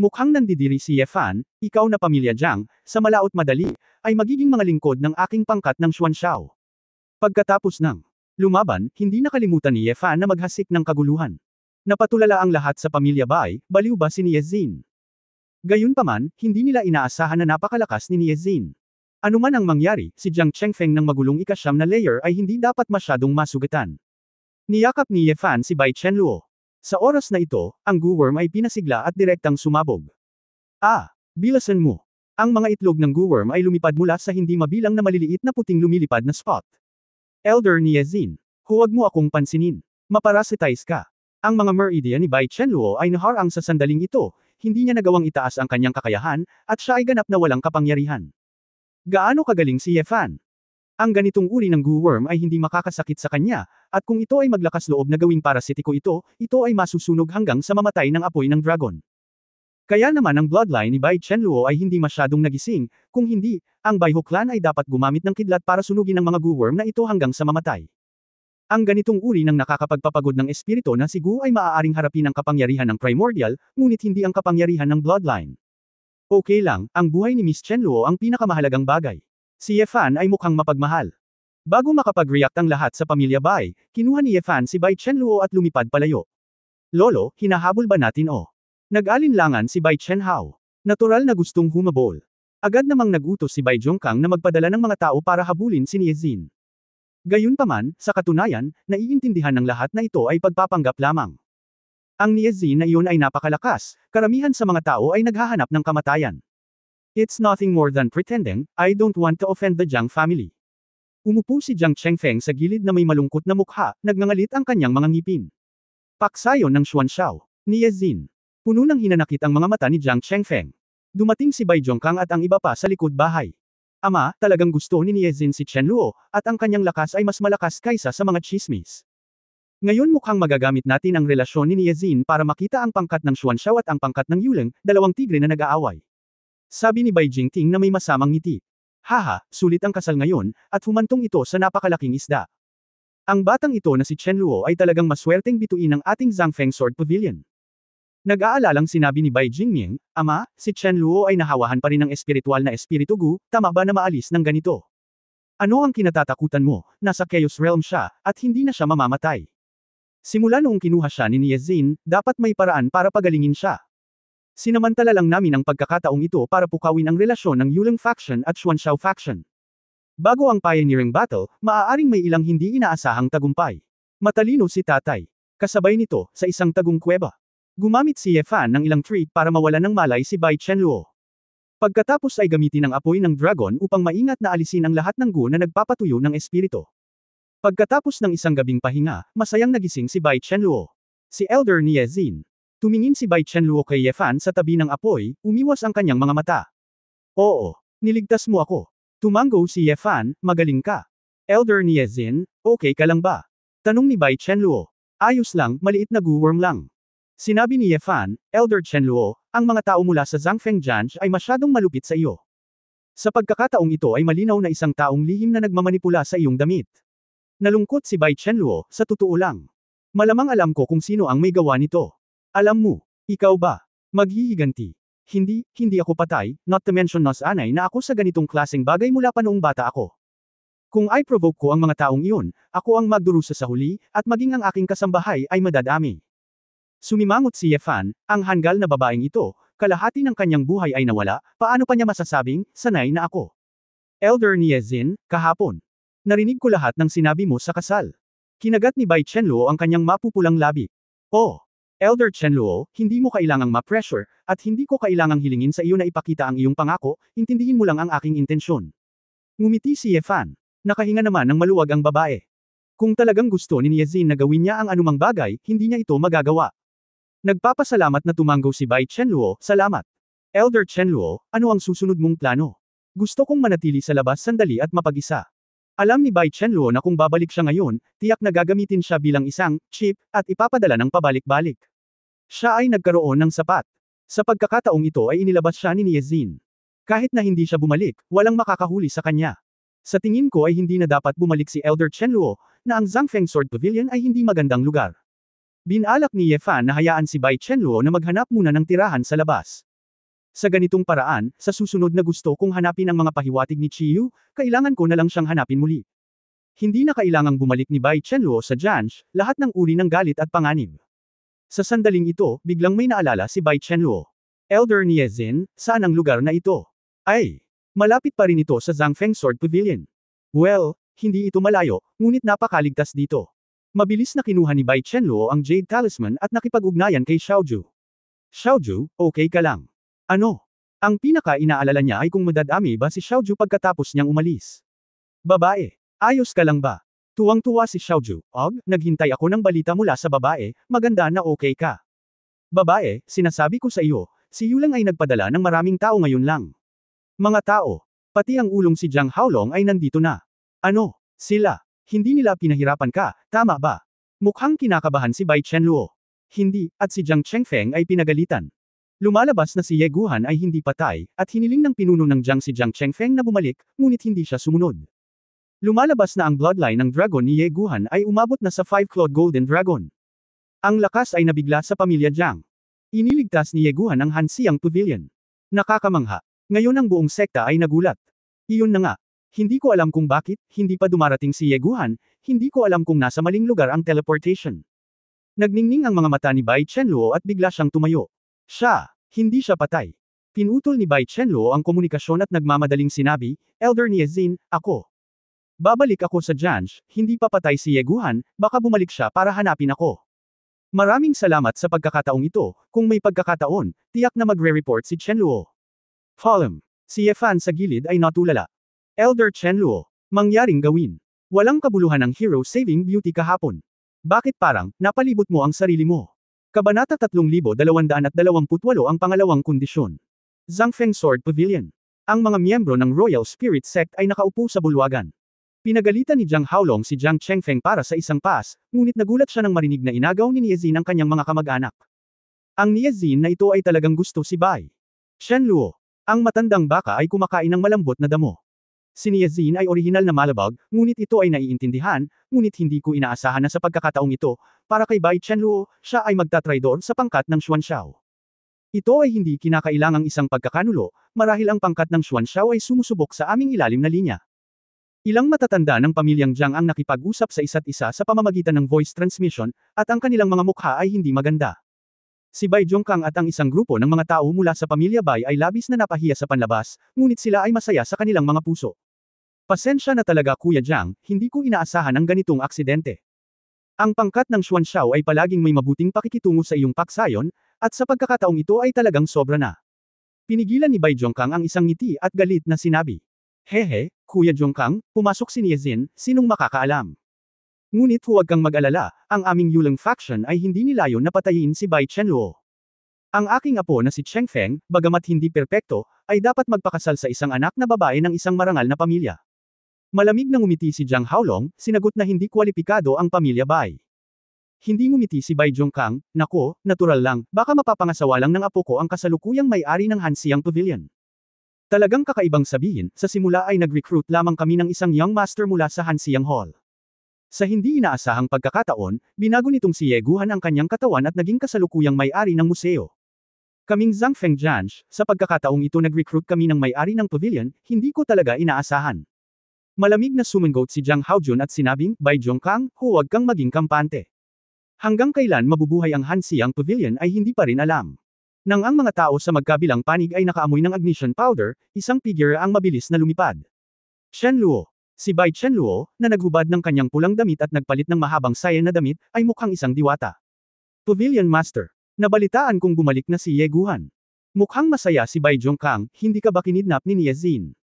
Speaker 1: Mukhang nandidiri si Ye Fan, ikaw na pamilya Jiang, sa malaot madali, ay magiging mga lingkod ng aking pangkat ng Xuanshao. Pagkatapos ng lumaban, hindi nakalimutan ni Ye Fan na maghasik ng kaguluhan. Napatulala ang lahat sa pamilya Bai, baliw ba si Ye Xin? Gayunpaman, hindi nila inaasahan na napakalakas ni Ye Xin. Ano man ang mangyari, si Jiang Chengfeng ng magulong ikasyam na layer ay hindi dapat masyadong masugatan. Niyakap ni Ye Fan si Bai Chenluo. Sa oras na ito, ang Guworm ay pinasigla at direktang sumabog. Bilasan mo. Ang mga itlog ng Guworm ay lumipad mula sa hindi mabilang na maliliit na puting lumilipad na spot. Elder ni Ye Xin, huwag mo akong pansinin. Maparasitize ka. Ang mga meridian ni Bai Chenluo ay naharang sa sandaling ito, hindi niya nagawang itaas ang kanyang kakayahan, at siya ay ganap na walang kapangyarihan. Gaano kagaling si Ye Fan? Ang ganitong uri ng Guworm ay hindi makakasakit sa kanya, at kung ito ay maglakas loob na gawing parasitiko ito ay masusunog hanggang sa mamatay ng apoy ng dragon. Kaya naman ang bloodline ni Bai Chenluo ay hindi masyadong nagising, kung hindi, ang Baihu clan ay dapat gumamit ng kidlat para sunugin ang mga Guworm na ito hanggang sa mamatay. Ang ganitong uri ng nakakapagpapagod ng espiritu na si Gu ay maaaring harapin ang kapangyarihan ng primordial, ngunit hindi ang kapangyarihan ng bloodline. Okay lang, ang buhay ni Miss Chenluo ang pinakamahalagang bagay. Si Ye Fan ay mukhang mapagmahal. Bago makapag-react ang lahat sa pamilya Bai, kinuha ni Ye Fan si Bai Chenluo at lumipad palayo. Lolo, hinahabol ba natin o? Nag-alinlangan si Bai Chenhao. Natural na gustong humabol. Agad namang nagutos si Bai Zhongkang na magpadala ng mga tao para habulin si Ye Xin. Gayunpaman, sa katunayan, naiintindihan ng lahat na ito ay pagpapanggap lamang. Ang Ye Xin na iyon ay napakalakas, karamihan sa mga tao ay naghahanap ng kamatayan. It's nothing more than pretending, I don't want to offend the Jiang family. Umupo si Jiang Chengfeng sa gilid na may malungkot na mukha, nagngangalit ang kanyang mga ngipin. Paksayon ng Xuanshao. Ni Ye Xin. Puno ng hinanakit ang mga mata ni Jiang Chengfeng. Dumating si Bai Zhongkang at ang iba pa sa likod bahay. Ama, talagang gusto ni Ye Xin si Chenluo, at ang kanyang lakas ay mas malakas kaysa sa mga chismis. Ngayon mukhang magagamit natin ang relasyon ni Ye Xin para makita ang pangkat ng Xuanshao at ang pangkat ng Yuleng, dalawang tigre na nag-aaway. Sabi ni Bai Jingting na may masamang ngiti. Haha, sulit ang kasal ngayon, at humantong ito sa napakalaking isda. Ang batang ito na si Chenluo ay talagang maswerteng bituin ng ating Zhangfeng Sword Pavilion. Nag-aalalang sinabi ni Bai Jingming, Ama, si Chenluo ay nahawahan pa rin ng espiritual na espiritu Gu, tama ba na maalis ng ganito? Ano ang kinatatakutan mo, nasa Chaos Realm siya, at hindi na siya mamamatay? Simula noong kinuha siya ni Ye Xin, dapat may paraan para pagalingin siya. Sinamantala lang namin ang pagkakataong ito para pukawin ang relasyon ng Yuleng faction at Xuanshao faction. Bago ang pioneering battle, maaaring may ilang hindi inaasahang tagumpay. Matalino si tatay. Kasabay nito, sa isang tagong kuweba. Gumamit si Ye Fan ng ilang trick para mawalan ng malay si Bai Chenluo. Pagkatapos ay gamitin ang apoy ng dragon upang maingat na alisin ang lahat ng Gu na nagpapatuyo ng espiritu. Pagkatapos ng isang gabing pahinga, masayang nagising si Bai Chenluo. Si Elder ni Ye Xin. Tumingin si Bai Chenluo kay Ye Fan sa tabi ng apoy, umiwas ang kanyang mga mata. Oo, niligtas mo ako. Tumango si Ye Fan, magaling ka. Elder ni Ye Xin, okay ka lang ba? Tanong ni Bai Chenluo. Ayos lang, maliit na Guworm lang. Sinabi ni Ye Fan, Elder Chenluo, ang mga tao mula sa Zhangfeng Jianj ay masyadong malupit sa iyo. Sa pagkakataong ito ay malinaw na isang taong lihim na nagmamanipula sa iyong damit. Nalungkot si Bai Chenluo, sa totoo lang. Malamang alam ko kung sino ang may gawa nito. Alam mo, ikaw ba? Maghihiganti. Hindi ako patay, not to mention nos anay na ako sa ganitong klaseng bagay mula pa noong bata ako. Kung i-provoke ko ang mga taong iyon, ako ang magdurusa sa huli, at maging ang aking kasambahay ay madadami. Sumimangot si Ye Fan, ang hanggal na babaeng ito, kalahati ng kanyang buhay ay nawala, paano pa niya masasabing, sanay na ako? Elder ni Ye Xin, kahapon. Narinig ko lahat ng sinabi mo sa kasal. Kinagat ni Bai Chenluo ang kanyang mapupulang labi. Oh! Elder Chenluo, hindi mo kailangang ma-pressure, at hindi ko kailangang hilingin sa iyo na ipakita ang iyong pangako, intindihin mo lang ang aking intensyon. Ngumiti si Ye Fan. Nakahinga naman ng maluwag ang babae. Kung talagang gusto ni Ye Xin na gawin niya ang anumang bagay, hindi niya ito magagawa. Nagpapasalamat na tumango si Bai Chenluo, salamat. Elder Chenluo, ano ang susunod mong plano? Gusto kong manatili sa labas sandali at mapag-isa. Alam ni Bai Chenluo na kung babalik siya ngayon, tiyak na gagamitin siya bilang isang chip at ipapadala ng pabalik-balik. Siya ay nagkaroon ng sapat. Sa pagkakataong ito ay inilabas siya ni Ye Xin. Kahit na hindi siya bumalik, walang makakahuli sa kanya. Sa tingin ko ay hindi na dapat bumalik si Elder Chenluo, na ang Zhangfeng Sword Pavilion ay hindi magandang lugar. Binalak ni Ye Fan na hayaan si Bai Chenluo na maghanap muna ng tirahan sa labas. Sa ganitong paraan, sa susunod na gusto kong hanapin ang mga pahiwatig ni Chiyu, kailangan ko na lang siyang hanapin muli. Hindi na kailangang bumalik ni Bai Chenluo sa Jansh, lahat ng uri ng galit at panganib. Sa sandaling ito, biglang may naalala si Bai Chenluo. Elder Niezin, saan ang lugar na ito? Ay, malapit pa rin ito sa Zhangfeng Sword Pavilion. Well, hindi ito malayo, ngunit napakaligtas dito. Mabilis na kinuha ni Bai Chenluo ang Jade Talisman at nakipag-ugnayan kay Xiaoju. Xiaoju, okay ka lang. Ano? Ang pinaka-inaalala niya ay kung madadami ba si Xiaoju pagkatapos niyang umalis. Babae, ayos ka lang ba? Tuwang-tuwa si Xiaoju, naghintay ako ng balita mula sa babae, maganda na okay ka. Babae, sinasabi ko sa iyo, si Yu lang ay nagpadala ng maraming tao ngayon lang. Mga tao, pati ang ulong si Jiang Haolong ay nandito na. Ano, sila, hindi nila pinahirapan ka, tama ba? Mukhang kinakabahan si Bai Chenluo. Hindi, at si Jiang Chengfeng ay pinagalitan. Lumalabas na si Ye Guhan ay hindi patay, at hiniling ng pinuno ng Jiang si Jiang Chengfeng na bumalik, ngunit hindi siya sumunod. Lumalabas na ang bloodline ng dragon ni Ye Guhan ay umabot na sa 5-clawed golden dragon. Ang lakas ay nabigla sa pamilya Jiang. Iniligtas ni Ye Guhan ang Hanxiang Pavilion. Nakakamangha. Ngayon ang buong sekta ay nagulat. Iyon na nga. Hindi ko alam kung bakit, hindi pa dumarating si Ye Guhan, hindi ko alam kung nasa maling lugar ang teleportation. Nagningning ang mga mata ni Bai Chenluo at bigla siyang tumayo. Hindi siya patay. Pinutol ni Bai Chenluo ang komunikasyon at nagmamadaling sinabi, Elder Niezin, ako. Babalik ako sa Jansh, hindi pa patay si Ye Guhan, baka bumalik siya para hanapin ako. Maraming salamat sa pagkakataong ito, kung may pagkakataon, tiyak na magre-report si Chenluo. Falem. Si Ye Fan sa gilid ay natulala. Elder Chenluo, mangyaring gawin. Walang kabuluhan ang hero saving beauty kahapon. Bakit parang, napalibot mo ang sarili mo? Kabanata 3228 ang pangalawang kondisyon. Zhangfeng Sword Pavilion. Ang mga miyembro ng Royal Spirit Sect ay nakaupo sa bulwagan. Pinagalitan ni Jiang Haolong si Jiang Chengfeng para sa isang pass, ngunit nagulat siya nang marinig na inagaw ni Niezin ang kanyang mga kamag-anak. Ang Niezin na ito ay talagang gusto si Bai Chenluo. Ang matandang baka ay kumakain ng malambot na damo. Si Niezin ay orihinal na malabag, ngunit ito ay naiintindihan, ngunit hindi ko inaasahan na sa pagkakataong ito, para kay Bai Chenluo, siya ay magtatraidor sa pangkat ng Xuanxiao. Ito ay hindi kinakailangang isang pagkakanulo, marahil ang pangkat ng Xuanxiao ay sumusubok sa aming ilalim na linya. Ilang matatanda ng pamilyang Jiang ang nakipag-usap sa isa't isa sa pamamagitan ng voice transmission, at ang kanilang mga mukha ay hindi maganda. Si Bai Zhongkang at ang isang grupo ng mga tao mula sa pamilya Bai ay labis na napahiya sa panlabas, ngunit sila ay masaya sa kanilang mga puso. Pasensya na talaga Kuya Jiang, hindi ko inaasahan ang ganitong aksidente. Ang pangkat ng Xuanxiao ay palaging may mabuting pakikitungo sa iyong paksayon, at sa pagkakataong ito ay talagang sobra na. Pinigilan ni Bai Zhongkang ang isang ngiti at galit na sinabi. Hehe, Kuya Zhongkang, pumasok si Niezin, sinong makakaalam? Ngunit huwag kang mag-alala, ang aming Yulang faction ay hindi nilayon na patayin si Bai Chenluo. Ang aking apo na si Chengfeng, bagamat hindi perpekto, ay dapat magpakasal sa isang anak na babae ng isang marangal na pamilya. Malamig na ngumiti si Jiang Haolong, sinagot na hindi kwalipikado ang pamilya Bai. Hindi ngumiti si Bai Zhongkang, nako, natural lang, baka mapapangasawa lang ng apo ko ang kasalukuyang may-ari ng Hanxiang Pavilion. Talagang kakaibang sabihin, sa simula ay nag-recruit lamang kami ng isang young master mula sa Hanxiang Hall. Sa hindi inaasahang pagkakataon, binago nitong si Ye Guhan ang kanyang katawan at naging kasalukuyang may-ari ng museo. Kaming Zhangfeng Jansh, sa pagkakataong ito nag-recruit kami ng may-ari ng pavilion, hindi ko talaga inaasahan. Malamig na sumangot si Jiang Haojun at sinabing, Bai Zhongkang, huwag kang maging kampante. Hanggang kailan mabubuhay ang Hanxiang Pavilion ay hindi pa rin alam. Nang ang mga tao sa magkabilang panig ay nakaamoy ng ignition powder, isang figure ang mabilis na lumipad. Chenluo. Si Bai Chenluo, na naghubad ng kanyang pulang damit at nagpalit ng mahabang saya na damit, ay mukhang isang diwata. Pavilion Master. Nabalitaan kong bumalik na si Ye Guhan. Mukhang masaya si Bai Zhongkang, hindi ka ba kinidnap ni Niezin?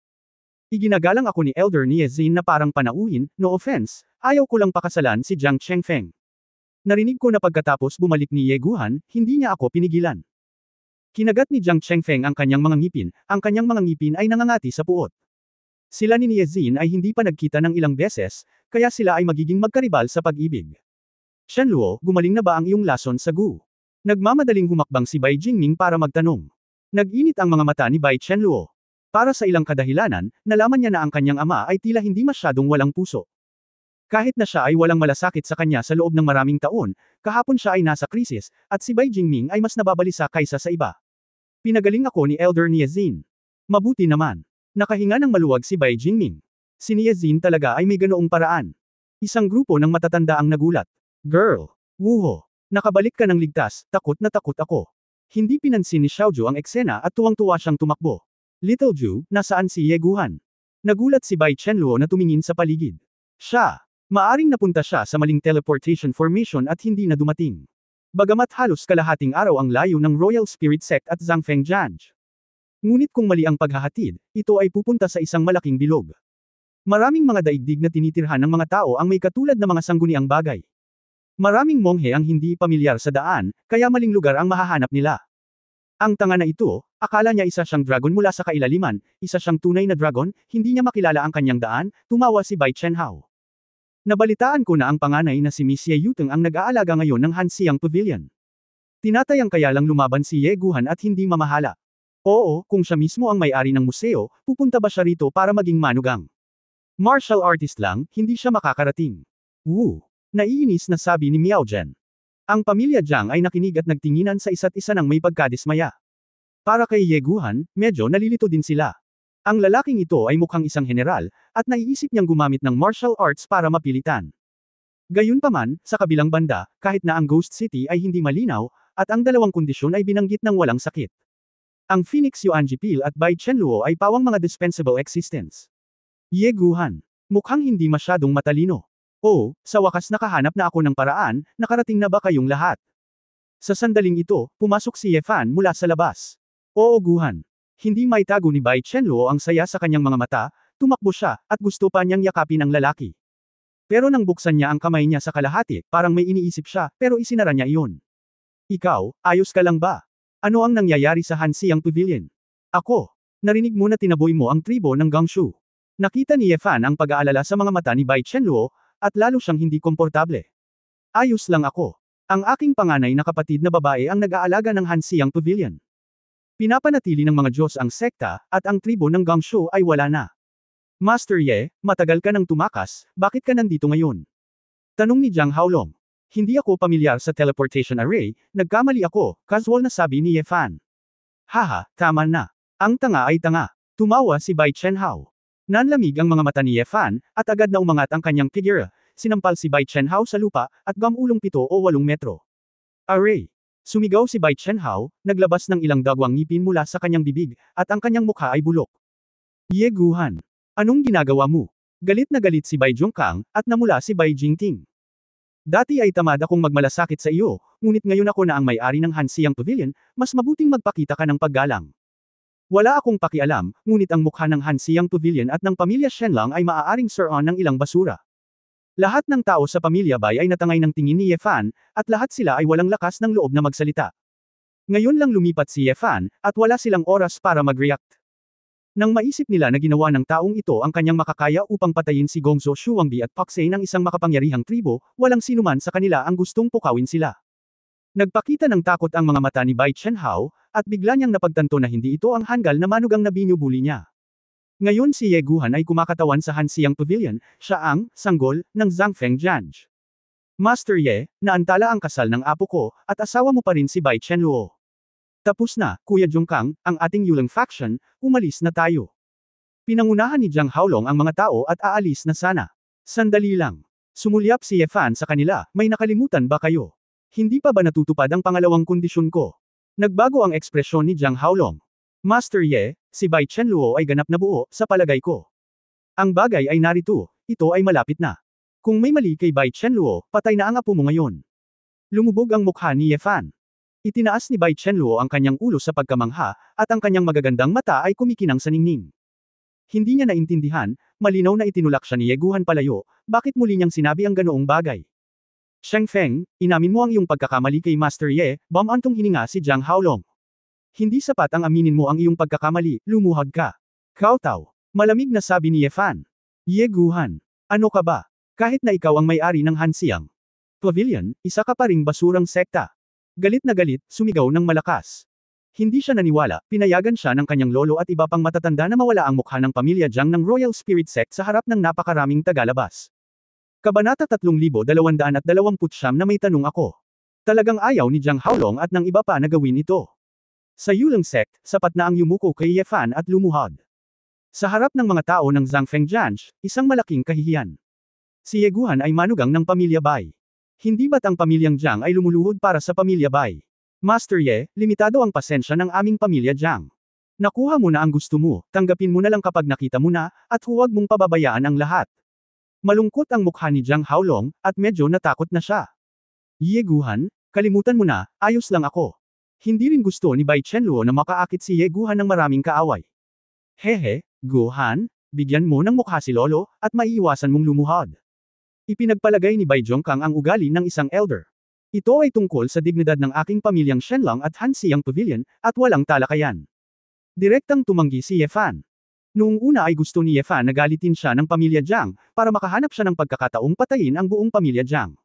Speaker 1: Iginagalang ako ni Elder Niezin na parang panauhin, no offense, ayaw ko lang pakasalan si Jiang Chengfeng. Narinig ko na pagkatapos bumalik ni Ye Guhan, hindi niya ako pinigilan. Kinagat ni Jiang Chengfeng ang kanyang mga ngipin ay nangangati sa puot. Sila ni Niezin ay hindi pa nagkita ng ilang beses, kaya sila ay magiging magkaribal sa pag-ibig. Chenluo, gumaling na ba ang iyong lason sa Gu? Nagmamadaling humakbang si Bai Jingming para magtanong. Nag-init ang mga mata ni Bai Chenluo. Para sa ilang kadahilanan, nalaman niya na ang kanyang ama ay tila hindi masyadong walang puso. Kahit na siya ay walang malasakit sa kanya sa loob ng maraming taon, kahapon siya ay nasa krisis, at si Bai Jingming ay mas nababalisa kaysa sa iba. Pinagaling ako ni Elder Niezin. Mabuti naman. Nakahinga ng maluwag si Bai Jingming. Si Niezin talaga ay may ganoong paraan. Isang grupo ng matatanda ang nagulat. Girl. Wuho. Nakabalik ka ng ligtas, takot na takot ako. Hindi pinansin ni Xiaoju ang eksena at tuwang-tuwa siyang tumakbo. Little Ju, nasaan si Ye Guhan? Nagulat si Bai Chenluo na tumingin sa paligid. Siya. Maaring napunta siya sa maling teleportation formation at hindi na dumating. Bagamat halos kalahating araw ang layo ng Royal Spirit Sect at Zhangfeng Janj. Ngunit kung mali ang paghahatid, ito ay pupunta sa isang malaking bilog. Maraming mga daigdig na tinitirhan ng mga tao ang may katulad na mga sangguniang bagay. Maraming monghe ang hindi pamilyar sa daan, kaya maling lugar ang mahahanap nila. Ang tanga na ito, akala niya isa siyang dragon mula sa kailaliman, isa siyang tunay na dragon, hindi niya makilala ang kanyang daan, tumawa si Bai Chenhao. Nabalitaan ko na ang panganay na si Miss Ye Yuteng ang nag-aalaga ngayon ng Hanxiang Pavilion. Tinatayang kaya lang lumaban si Ye Guhan at hindi mamahala. Oo, kung siya mismo ang may-ari ng museo, pupunta ba siya rito para maging manugang? Martial artist lang, hindi siya makakarating. Woo! Naiinis na sabi ni Miao Zhen. Ang pamilya Jiang ay nakinig at nagtinginan sa isa't isa ng may pagkadismaya. Para kay Ye Guhan, medyo nalilito din sila. Ang lalaking ito ay mukhang isang general, at naiisip niyang gumamit ng martial arts para mapilitan. Gayunpaman, sa kabilang banda, kahit na ang Ghost City ay hindi malinaw, at ang dalawang kondisyon ay binanggit ng walang sakit. Ang Phoenix Yuanji Pil at Bai Chenluo ay pawang mga dispensable existence. Ye Guhan. Mukhang hindi masyadong matalino. Oh, sa wakas nakahanap na ako ng paraan, nakarating na ba kayong lahat? Sa sandaling ito, pumasok si Ye Fan mula sa labas. Oo Guhan. Hindi maitago ni Bai Chenluo ang saya sa kanyang mga mata, tumakbo siya, at gusto pa niyang yakapin ang lalaki. Pero nang buksan niya ang kamay niya sa kalahati, parang may iniisip siya, pero isinara niya iyon. Ikaw, ayos ka lang ba? Ano ang nangyayari sa Hanxiang Pavilion? Ako. Narinig mo na tinaboy mo ang tribo ng Gangshu. Nakita ni Ye Fan ang pag-aalala sa mga mata ni Bai Chenluo, at lalo siyang hindi komportable. Ayos lang ako. Ang aking panganay na kapatid na babae ang nag-aalaga ng Hanxiang Pavilion. Pinapanatili ng mga Diyos ang sekta, at ang tribo ng Gangshu ay wala na. Master Ye, matagal ka nang tumakas, bakit ka nandito ngayon? Tanong ni Jiang Haolong. Hindi ako pamilyar sa teleportation array, nagkamali ako, casual na sabi ni Ye Fan. Haha, tama na. Ang tanga ay tanga. Tumawa si Bai Chenhao. Nanlamig ang mga mata ni Ye Fan, at agad na umangat ang kanyang figure, sinampal si Bai Chenhao sa lupa, at gamulong 7 o 8 metro. Array! Sumigaw si Bai Chenhao, naglabas ng ilang dagwang ngipin mula sa kanyang bibig, at ang kanyang mukha ay bulok. Ye Guhan! Anong ginagawa mo? Galit na galit si Bai Zhongkang, at namula si Bai Jingting. Dati ay tamad akong magmalasakit sa iyo, ngunit ngayon ako na ang may-ari ng Hanxiang Pavilion, mas mabuting magpakita ka ng paggalang. Wala akong pakialam, ngunit ang mukha ng Hanxiang Pavilion at ng pamilya Shenlang ay maaaring suron ng ilang basura. Lahat ng tao sa pamilya Bai ay natangay ng tingin ni Ye Fan, at lahat sila ay walang lakas ng loob na magsalita. Ngayon lang lumipat si Ye Fan, at wala silang oras para mag-react. Nang maisip nila na ginawa ng taong ito ang kanyang makakaya upang patayin si Gongzo Shuangbi at Pak Sei ng isang makapangyarihang tribo, walang sinuman sa kanila ang gustong pukawin sila. Nagpakita ng takot ang mga mata ni Bai Chenhao, at bigla niyang napagtanto na hindi ito ang hanggal na manugang na binubuli niya. Ngayon si Ye Guhan ay kumakatawan sa Hanxiang Pavilion, siya ang sanggol ng Zhangfeng Janj. Master Ye, naantala ang kasal ng apo ko, at asawa mo pa rin si Bai Chenluo. Tapos na, Kuya Zhongkang, ang ating Yulang faction, umalis na tayo. Pinangunahan ni Jiang Haolong ang mga tao at aalis na sana. Sandali lang. Sumulyap si Ye Fan sa kanila, may nakalimutan ba kayo? Hindi pa ba natutupad ang pangalawang kondisyon ko? Nagbago ang ekspresyon ni Jiang Haolong. Master Ye, si Bai Chenluo ay ganap na buo, sa palagay ko. Ang bagay ay narito, ito ay malapit na. Kung may mali kay Bai Chenluo, patay na ang apo mo ngayon. Lumubog ang mukha ni Ye Fan. Itinaas ni Bai Chenluo ang kanyang ulo sa pagkamangha, at ang kanyang magagandang mata ay kumikinang sa ningning. Hindi niya naintindihan, malinaw na itinulak siya ni Ye Guhan palayo, bakit muli niyang sinabi ang ganoong bagay? Sheng Feng, inamin mo ang iyong pagkakamali kay Master Ye, bumantong hininga si Jiang Haolong. Hindi sapat ang aminin mo ang iyong pagkakamali, lumuhod ka. Kowtow. Malamig na sabi ni Ye Fan. Ye Guhan. Ano ka ba? Kahit na ikaw ang may-ari ng Hanxiang Pavilion, isa ka pa ring basurang sekta. Galit na galit, sumigaw ng malakas. Hindi siya naniwala, pinayagan siya ng kanyang lolo at iba pang matatanda na mawala ang mukha ng pamilya Jiang ng Royal Spirit Sect sa harap ng napakaraming tagalabas. Kabanata 3229 na may tanong ako. Talagang ayaw ni Jiang Haolong at ng iba pa na gawin ito. Sa Yulang sect, sapat na ang yumuko kay Ye Fan at lumuhod. Sa harap ng mga tao ng Zhangfeng Jianj, isang malaking kahihiyan. Si Ye Guhan ay manugang ng pamilya Bai. Hindi ba't ang pamilyang Jiang ay lumuluhod para sa pamilya Bai? Master Ye, limitado ang pasensya ng aming pamilya Jiang. Nakuha mo na ang gusto mo, tanggapin mo na lang kapag nakita mo na, at huwag mong pababayaan ang lahat. Malungkot ang mukha ni Jiang Haolong, at medyo natakot na siya. Ye Guhan, kalimutan mo na, ayos lang ako. Hindi rin gusto ni Bai Chenluo na makaakit si Ye Guhan ng maraming kaaway. Hehe, Guhan, bigyan mo ng mukha si Lolo, at maiiwasan mong lumuhod. Ipinagpalagay ni Bai Zhongkang ang ugali ng isang elder. Ito ay tungkol sa dignidad ng aking pamilyang Shenlong at Hansiang Pavilion, at walang talakayan. Direktang tumanggi si Ye Fan. Noong una ay gusto ni Ye Fan na galitin siya ng pamilya Jiang, para makahanap siya ng pagkakataong patayin ang buong pamilya Jiang.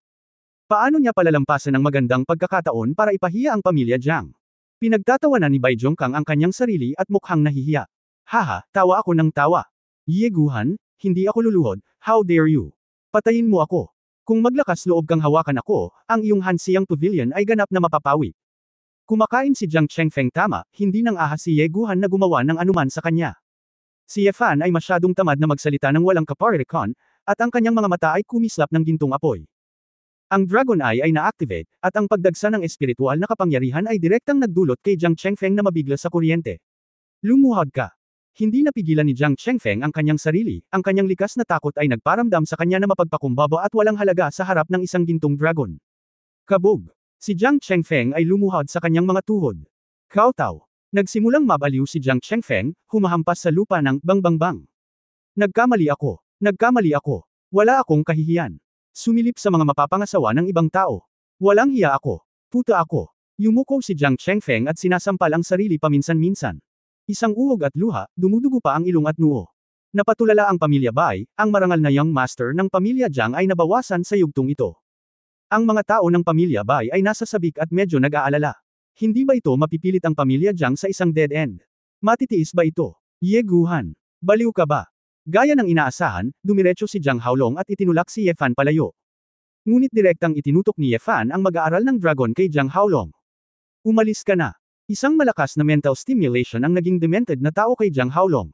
Speaker 1: Paano niya palalampasan ang magandang pagkakataon para ipahiya ang pamilya Jiang? Pinagtatawanan ni Bai Zhongkang ang kanyang sarili at mukhang nahihiya. Haha, tawa ako ng tawa. Ye Guhan, hindi ako luluhod, how dare you? Patayin mo ako. Kung maglakas loob kang hawakan ako, ang iyong Hansiang Pavilion ay ganap na mapapawi. Kumakain si Jiang Chengfeng tama, hindi nang ahas si Ye Guhan na gumawa ng anuman sa kanya. Si Ye Fan ay masyadong tamad na magsalita ng walang kaparikon, at ang kanyang mga mata ay kumislap ng gintong apoy. Ang Dragon Eye ay na-activate, at ang pagdagsa ng espiritual na kapangyarihan ay direktang nagdulot kay Jiang Chengfeng na mabigla sa kuryente. Lumuhod ka. Hindi napigilan ni Jiang Chengfeng ang kanyang sarili, ang kanyang likas na takot ay nagparamdam sa kanya na mapagpakumbaba at walang halaga sa harap ng isang gintong dragon. Kabog. Si Jiang Chengfeng ay lumuhod sa kanyang mga tuhod. Kowtow. Nagsimulang mabaliw si Jiang Chengfeng, humahampas sa lupa ng bang. Nagkamali ako. Nagkamali ako. Wala akong kahihiyan. Sumilip sa mga mapapangasawa ng ibang tao. Walang hiya ako. Puta ako. Yumuko si Jiang Chengfeng at sinasampal ang sarili paminsan-minsan. Isang uhog at luha, dumudugo pa ang ilong at noo. Napatulala ang pamilya Bai, ang marangal na young master ng pamilya Jiang ay nabawasan sa yugtong ito. Ang mga tao ng pamilya Bai ay nasa sabik at medyo nag-aalala. Hindi ba ito mapipilit ang pamilya Jiang sa isang dead end? Matitiis ba ito? Ye Guhan. Baliw ka ba? Gaya ng inaasahan, dumiretso si Jiang Haolong at itinulak si Ye Fan palayo. Ngunit direktang itinutok ni Ye Fan ang mag-aaral ng dragon kay Jiang Haolong. Umalis ka na. Isang malakas na mental stimulation ang naging demented na tao kay Jiang Haolong.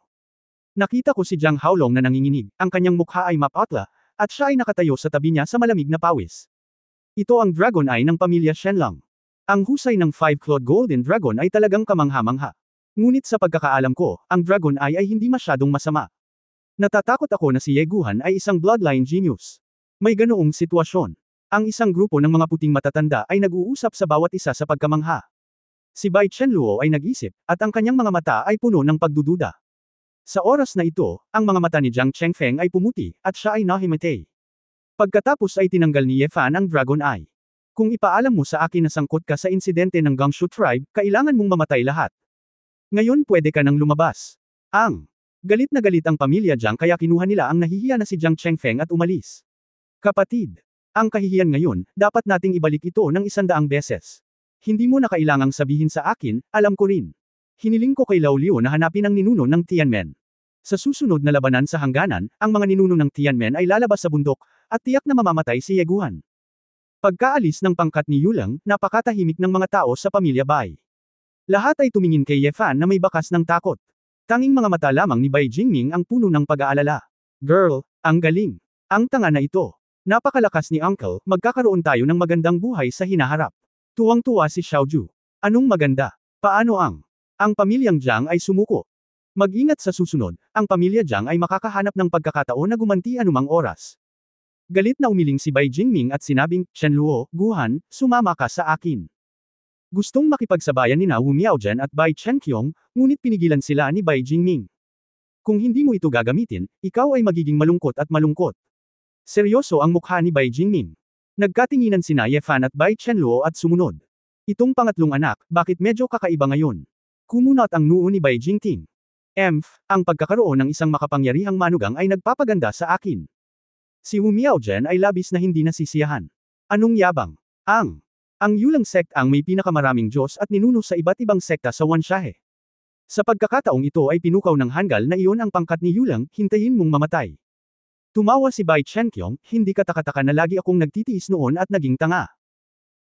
Speaker 1: Nakita ko si Jiang Haolong na nanginginig, ang kanyang mukha ay mapatla, at siya ay nakatayo sa tabi niya sa malamig na pawis. Ito ang Dragon Eye ng pamilya Shenlong. Ang husay ng 5-clawed golden dragon ay talagang kamangha-mangha. Ngunit sa pagkakaalam ko, ang Dragon Eye ay hindi masyadong masama. Natatakot ako na si Ye Guhan ay isang bloodline genius. May ganoong sitwasyon. Ang isang grupo ng mga puting matatanda ay nag-uusap sa bawat isa sa pagkamangha. Si Bai Chenluo ay nag-isip, at ang kanyang mga mata ay puno ng pagdududa. Sa oras na ito, ang mga mata ni Jiang Chengfeng ay pumuti, at siya ay nahimatay. Pagkatapos ay tinanggal ni Ye Fan ang Dragon Eye. Kung ipaalam mo sa akin na sangkot ka sa insidente ng Gangshu tribe, kailangan mong mamatay lahat. Ngayon pwede ka nang lumabas. Galit na galit ang pamilya Jiang kaya kinuha nila ang nahihiya na si Jiang Chengfeng at umalis. Kapatid, ang kahihiyan ngayon, dapat nating ibalik ito ng 100 beses. Hindi mo na kailangang sabihin sa akin, alam ko rin. Hiniling ko kay Lao Liu na hanapin ang ninuno ng Tianmen. Sa susunod na labanan sa hangganan, ang mga ninuno ng Tianmen ay lalabas sa bundok, at tiyak na mamamatay si Ye Guhan. Pagkaalis ng pangkat ni Yulang, napakatahimik ng mga tao sa pamilya Bai. Lahat ay tumingin kay Ye Fan na may bakas ng takot. Tanging mga mata lamang ni Bai Jingming ang puno ng pag-aalala. Girl, ang galing. Ang tanga na ito. Napakalakas ni Uncle, magkakaroon tayo ng magandang buhay sa hinaharap. Tuwang-tuwa si Xiaoju. Anong maganda? Paano ang pamilyang Jiang ay sumuko? Mag-ingat sa susunod, ang pamilya Jiang ay makakahanap ng pagkakataon na gumanti anumang oras. Galit na umiling si Bai Jingming at sinabing, Shenluo, Guhan, sumama ka sa akin. Gustong makipagsabayan ni Wu Miaojian at Bai Chenqiong, ngunit pinigilan sila ni Bai Jingming. Kung hindi mo ito gagamitin, ikaw ay magiging malungkot at malungkot. Seryoso ang mukha ni Bai Jingming. Nagkatinginan sina Ye Fan at Bai Chenluo at sumunod. Itong pangatlong anak, bakit medyo kakaiba ngayon? Kumunot ang noo ni Bai Jingting. Ang pagkakaroon ng isang makapangyarihang manugang ay nagpapaganda sa akin. Si Wu Miaojian ay labis na hindi nasisiyahan. Anong yabang? Ang Yulang sect ang may pinakamaraming Diyos at ninuno sa iba't ibang sekta sa Wanshahe. Sa pagkakataong ito ay pinukaw ng Hangul na iyon ang pangkat ni Yulang, hintayin mong mamatay. Tumawa si Bai Chenqiong, hindi katakataka na lagi akong nagtitiis noon at naging tanga.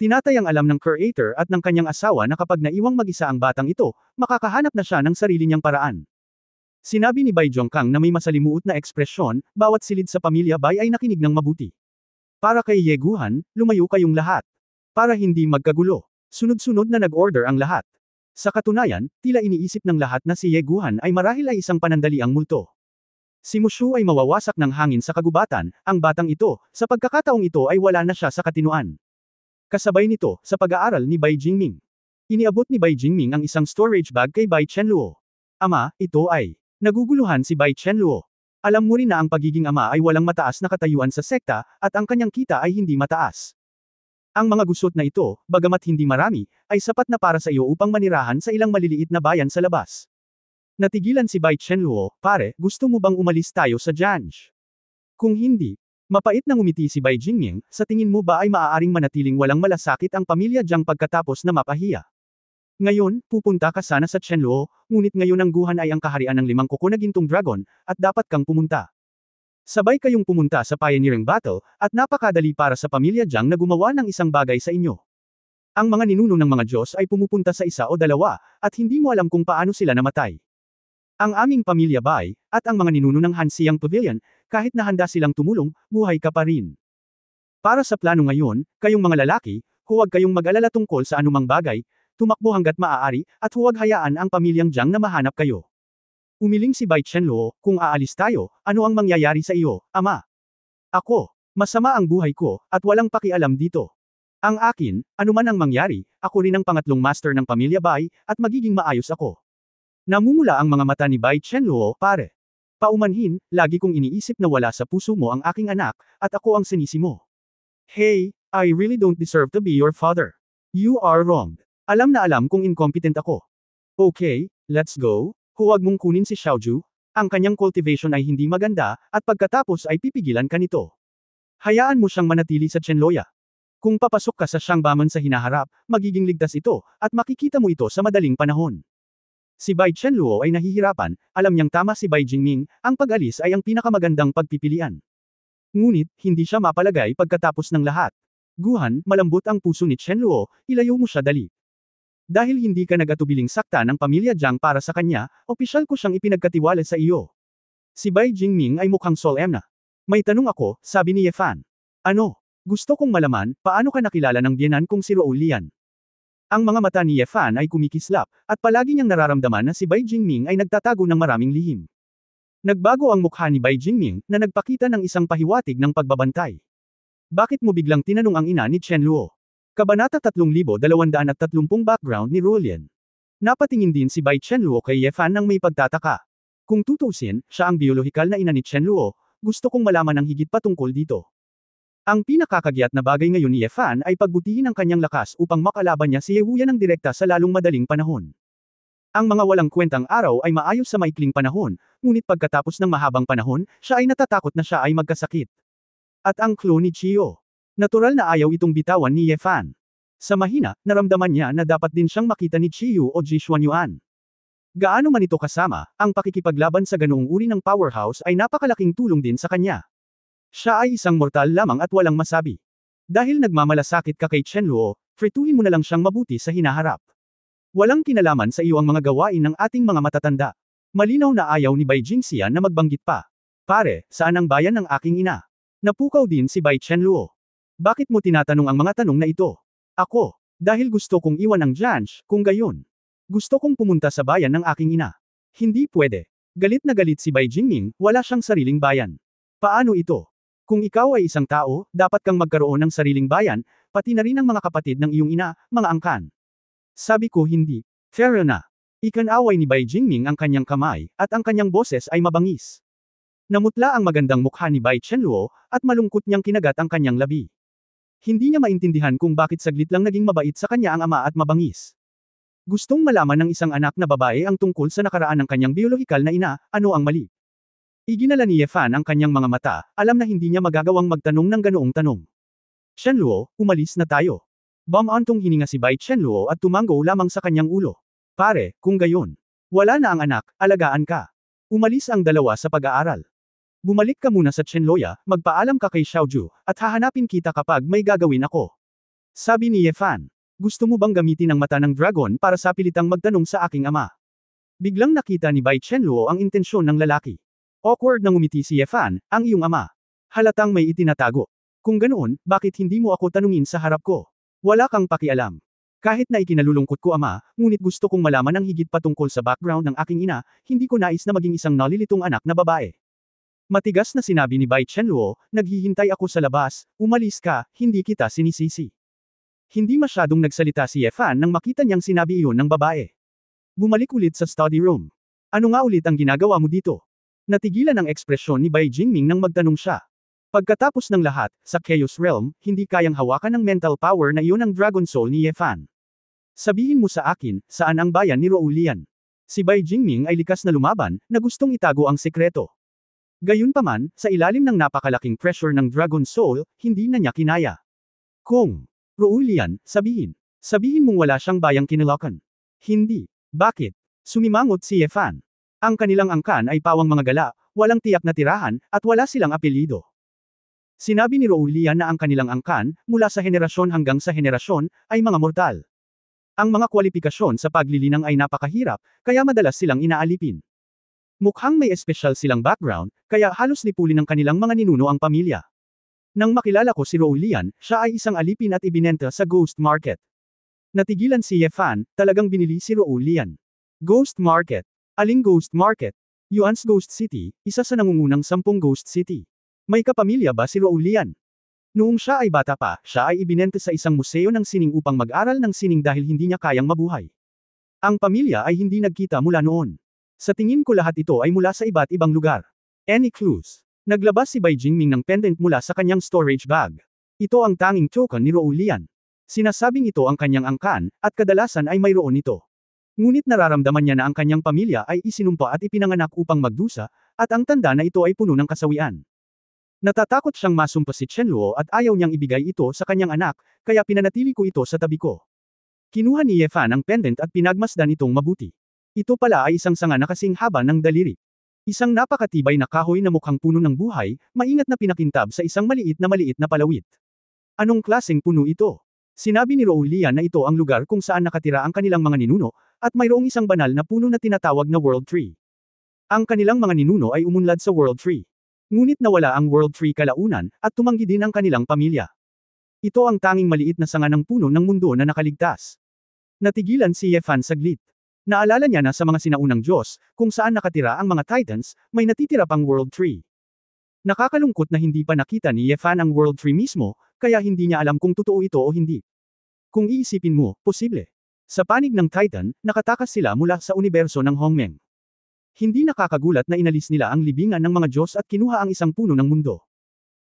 Speaker 1: Tinatayang alam ng creator at ng kanyang asawa na kapag naiwang mag-isa ang batang ito, makakahanap na siya ng sarili niyang paraan. Sinabi ni Bai Zhongkang na may masalimuot na ekspresyon, bawat silid sa pamilya Bai ay nakinig ng mabuti. Para kay Ye Guhan, lumayo kayong lahat. Para hindi magkagulo. Sunod-sunod na nag-order ang lahat. Sa katunayan, tila iniisip ng lahat na si Ye Guhan ay marahil ay isang panandaliang multo. Si Mushu ay mawawasak ng hangin sa kagubatan, ang batang ito, sa pagkakataong ito ay wala na siya sa katinuan. Kasabay nito, sa pag-aaral ni Bai Jingming. Iniabot ni Bai Jingming ang isang storage bag kay Bai Chenluo. Ama, ito ay. Naguguluhan si Bai Chenluo. Alam mo rin na ang pagiging ama ay walang mataas na katayuan sa sekta, at ang kanyang kita ay hindi mataas. Ang mga gusot na ito, bagamat hindi marami, ay sapat na para sa iyo upang manirahan sa ilang maliliit na bayan sa labas. Natigilan si Bai Chenluo, pare, gusto mo bang umalis tayo sa Janj? Kung hindi, mapait nang umiti si Bai Jingming, sa tingin mo ba ay maaaring manatiling walang malasakit ang pamilya Jiang pagkatapos na mapahiya? Ngayon, pupunta ka sana sa Chenluo, ngunit ngayon ang Guhan ay ang kaharian ng 5 kuko na gintong dragon, at dapat kang pumunta. Sabay kayong pumunta sa pioneering battle, at napakadali para sa pamilya Jiang na gumawa ng isang bagay sa inyo. Ang mga ninuno ng mga Diyos ay pumupunta sa isa o dalawa, at hindi mo alam kung paano sila namatay. Ang aming pamilya Bai, at ang mga ninuno ng Hansiang Pavilion, kahit na handa silang tumulong, buhay ka pa rin. Para sa plano ngayon, kayong mga lalaki, huwag kayong mag-alala tungkol sa anumang bagay, tumakbo hanggat maaari, at huwag hayaan ang pamilyang Jiang na mahanap kayo. Umiling si Bai Chenluo, kung aalis tayo, ano ang mangyayari sa iyo, ama? Ako, masama ang buhay ko, at walang pakialam dito. Ang akin, anuman ang mangyari, ako rin ang pangatlong master ng pamilya Bai, at magiging maayos ako. Namumula ang mga mata ni Bai Chenluo, pare. Paumanhin, lagi kong iniisip na wala sa puso mo ang aking anak, at ako ang sinisi mo. Hey, I really don't deserve to be your father. You are wrong. Alam na alam kung incompetent ako. Okay, let's go. Huwag mong kunin si Xiaoju. Ang kanyang cultivation ay hindi maganda, at pagkatapos ay pipigilan ka nito. Hayaan mo siyang manatili sa Chenloya. Kung papasok ka sa Shangbamon sa hinaharap, magiging ligtas ito, at makikita mo ito sa madaling panahon. Si Bai Chenluo ay nahihirapan, alam niyang tama si Bai Jingming, ang pag-alis ay ang pinakamagandang pagpipilian. Ngunit, hindi siya mapalagay pagkatapos ng lahat. Guhan, malambot ang puso ni Chenluo, ilayo mo siya dali. Dahil hindi ka nag-atubiling sakta ng pamilya Jiang para sa kanya, opisyal ko siyang ipinagkatiwala sa iyo. Si Bai Jingming ay mukhang solemn na. May tanong ako, sabi ni Ye Fan. Ano? Gusto kong malaman, paano ka nakilala ng biyenan kong si Rou Lian? Ang mga mata ni Ye Fan ay kumikislap, at palagi niyang nararamdaman na si Bai Jingming ay nagtatago ng maraming lihim. Nagbago ang mukha ni Bai Jingming, na nagpakita ng isang pahiwatig ng pagbabantay. Bakit mo biglang tinanong ang ina ni Chenluo? Kabanata 3230 Background ni Rulian. Napatingin din si Bai Chenluo kay Ye Fan nang may pagtataka. Kung tutusin, siya ang biolohikal na ina ni Chenluo, gusto kong malaman ang higit pa tungkol dito. Ang pinakakagiat na bagay ngayon ni Ye Fan ay pagbutihin ang kanyang lakas upang makalaban niya si Ye Huyan ng direkta sa lalong madaling panahon. Ang mga walang kwentang araw ay maayos sa maikling panahon, ngunit pagkatapos ng mahabang panahon, siya ay natatakot na siya ay magkasakit. At ang clone ni Chiyo. Natural na ayaw itong bitawan ni Ye Fan. Sa mahina, naramdaman niya na dapat din siyang makita ni Chiyu o Ji Xuanyuan. Gaano man ito kasama, ang pakikipaglaban sa ganoong uri ng powerhouse ay napakalaking tulong din sa kanya. Siya ay isang mortal lamang at walang masabi. Dahil nagmamalasakit ka kay Chenluo, trituhin mo na lang siyang mabuti sa hinaharap. Walang kinalaman sa iyo ang mga gawain ng ating mga matatanda. Malinaw na ayaw ni Bai Jingxian na magbanggit pa. Pare, saan ang bayan ng aking ina? Napukaw din si Bai Chenluo. Bakit mo tinatanong ang mga tanong na ito? Ako, dahil gusto kong iwan ang Janj, kung gayon. Gusto kong pumunta sa bayan ng aking ina. Hindi pwede. Galit na galit si Bai Jingming, wala siyang sariling bayan. Paano ito? Kung ikaw ay isang tao, dapat kang magkaroon ng sariling bayan, pati na rin ang mga kapatid ng iyong ina, mga angkan. Sabi ko hindi. Fair na. Ikanaway ni Bai Jingming ang kanyang kamay, at ang kanyang boses ay mabangis. Namutla ang magandang mukha ni Bai Chenluo, at malungkot niyang kinagat ang kanyang labi. Hindi niya maintindihan kung bakit saglit lang naging mabait sa kanya ang ama at mabangis. Gustong malaman ng isang anak na babae ang tungkol sa nakaraan ng kanyang biolohikal na ina, ano ang mali. Iginala ni Ye Fan ang kanyang mga mata, alam na hindi niya magagawang magtanong ng ganoong tanong. Chenluo, umalis na tayo. Bumantong hininga si Bai Chenluo at tumanggo lamang sa kanyang ulo. Pare, kung gayon. Wala na ang anak, alagaan ka. Umalis ang dalawa sa pag-aaral. Bumalik ka muna sa Chenloya, magpaalam ka kay Xiaoju, at hahanapin kita kapag may gagawin ako. Sabi ni Ye Fan. Gusto mo bang gamitin ang mata ng dragon para sa pilitang magtanong sa aking ama? Biglang nakita ni Bai Chenluo ang intensyon ng lalaki. Awkward na ngumiti si Ye Fan, ang iyong ama. Halatang may itinatago. Kung ganoon, bakit hindi mo ako tanungin sa harap ko? Wala kang pakialam. Kahit na ikinalulungkot ko ama, ngunit gusto kong malaman ang higit patungkol sa background ng aking ina, hindi ko nais na maging isang nalilitong anak na babae. Matigas na sinabi ni Bai Chenluo, naghihintay ako sa labas, umalis ka, hindi kita sinisisi. Hindi masyadong nagsalita si Ye Fan nang makita niyang sinabi iyon ng babae. Bumalik ulit sa study room. Ano nga ulit ang ginagawa mo dito? Natigilan ang ekspresyon ni Bai Jingming nang magtanong siya. Pagkatapos ng lahat, sa Chaos Realm, hindi kayang hawakan ng mental power na iyon ang Dragon Soul ni Ye Fan. Sabihin mo sa akin, saan ang bayan ni Roulian? Si Bai Jingming ay likas na lumaban, na gustong itago ang sekreto. Gayunpaman, sa ilalim ng napakalaking pressure ng Dragon Soul, hindi na niya kinaya. Kung Roulian, sabihin mong wala siyang bayang kinilakan. Hindi. Bakit? Sumimangot si Ye Fan. Ang kanilang angkan ay pawang mga gala, walang tiyak na tirahan, at wala silang apelyido. Sinabi ni Roulian na ang kanilang angkan, mula sa henerasyon hanggang sa henerasyon, ay mga mortal. Ang mga kwalifikasyon sa paglilinang ay napakahirap, kaya madalas silang inaalipin. Mukhang may espesyal silang background, kaya halos lipulin ng kanilang mga ninuno ang pamilya. Nang makilala ko si Roulian, siya ay isang alipin at ibinenta sa Ghost Market. Natigilan si Ye Fan, talagang binili si Roulian. Ghost Market. Aling Ghost Market? Yuan's Ghost City, isa sa nangungunang 10 Ghost City. May kapamilya ba si Roulian? Noong siya ay bata pa, siya ay ibinenta sa isang museo ng sining upang mag-aral ng sining dahil hindi niya kayang mabuhay. Ang pamilya ay hindi nagkita mula noon. Sa tingin ko lahat ito ay mula sa iba't ibang lugar. Any clues? Naglabas si Bai Jingming ng pendant mula sa kanyang storage bag. Ito ang tanging token ni Roulian. Sinasabing ito ang kanyang angkan, at kadalasan ay mayroon ito. Ngunit nararamdaman niya na ang kanyang pamilya ay isinumpa at ipinanganak upang magdusa, at ang tanda na ito ay puno ng kasawian. Natatakot siyang masumpa si Chenluo at ayaw niyang ibigay ito sa kanyang anak, kaya pinanatili ko ito sa tabi ko. Kinuha ni Ye Fan ang pendant at pinagmasdan itong mabuti. Ito pala ay isang sanga na kasing haba ng daliri. Isang napakatibay na kahoy na mukhang puno ng buhay, maingat na pinakintab sa isang maliit na palawit. Anong klaseng puno ito? Sinabi ni Roulian na ito ang lugar kung saan nakatira ang kanilang mga ninuno, at mayroong isang banal na puno na tinatawag na World Tree. Ang kanilang mga ninuno ay umunlad sa World Tree. Ngunit nawala ang World Tree kalaunan, at tumanggi din ang kanilang pamilya. Ito ang tanging maliit na sanga ng puno ng mundo na nakaligtas. Natigilan si Ye Fan saglit. Naalala niya na sa mga sinaunang Diyos, kung saan nakatira ang mga Titans, may natitira pang World Tree. Nakakalungkot na hindi pa nakita ni Ye Fan ang World Tree mismo, kaya hindi niya alam kung totoo ito o hindi. Kung iisipin mo, posible. Sa panig ng Titan, nakatakas sila mula sa universo ng Hongmeng. Hindi nakakagulat na inalis nila ang libingan ng mga Diyos at kinuha ang isang puno ng mundo.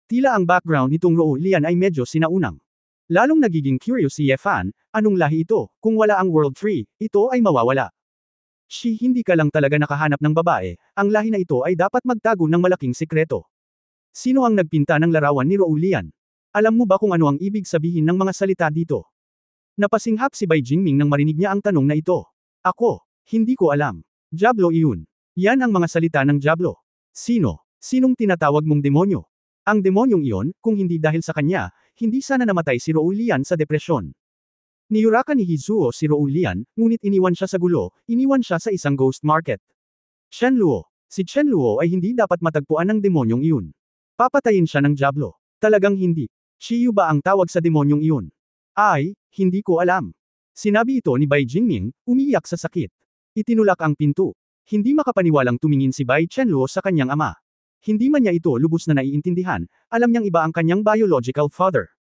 Speaker 1: Tila ang background nitong Roulian ay medyo sinaunang. Lalong nagiging curious si Ye Fan, anong lahi ito, kung wala ang World Tree, ito ay mawawala. Hindi ka lang talaga nakahanap ng babae, ang lahi na ito ay dapat magtago ng malaking sikreto. Sino ang nagpinta ng larawan ni Roulian? Alam mo ba kung ano ang ibig sabihin ng mga salita dito? Napasinghap si Bai Jingming nang marinig niya ang tanong na ito. Ako, hindi ko alam. Diablo iyon. Yan ang mga salita ng Diablo. Sino? Sinong tinatawag mong demonyo? Ang demonyong iyon, kung hindi dahil sa kanya, hindi sana namatay si Roulian sa depresyon. Niyurakan ni Hizuo si Roulian, ngunit iniwan siya sa gulo, iniwan siya sa isang ghost market. Chenluo. Si Chenluo ay hindi dapat matagpuan ng demonyong iyon. Papatayin siya ng Diablo. Talagang hindi. Shiyu ba ang tawag sa demonyong iyon? Ay, hindi ko alam. Sinabi ito ni Bai Jingming, umiiyak sa sakit. Itinulak ang pinto. Hindi makapaniwalang tumingin si Bai Chenluo sa kanyang ama. Hindi man niya ito lubos na naiintindihan, alam niyang iba ang kanyang biological father.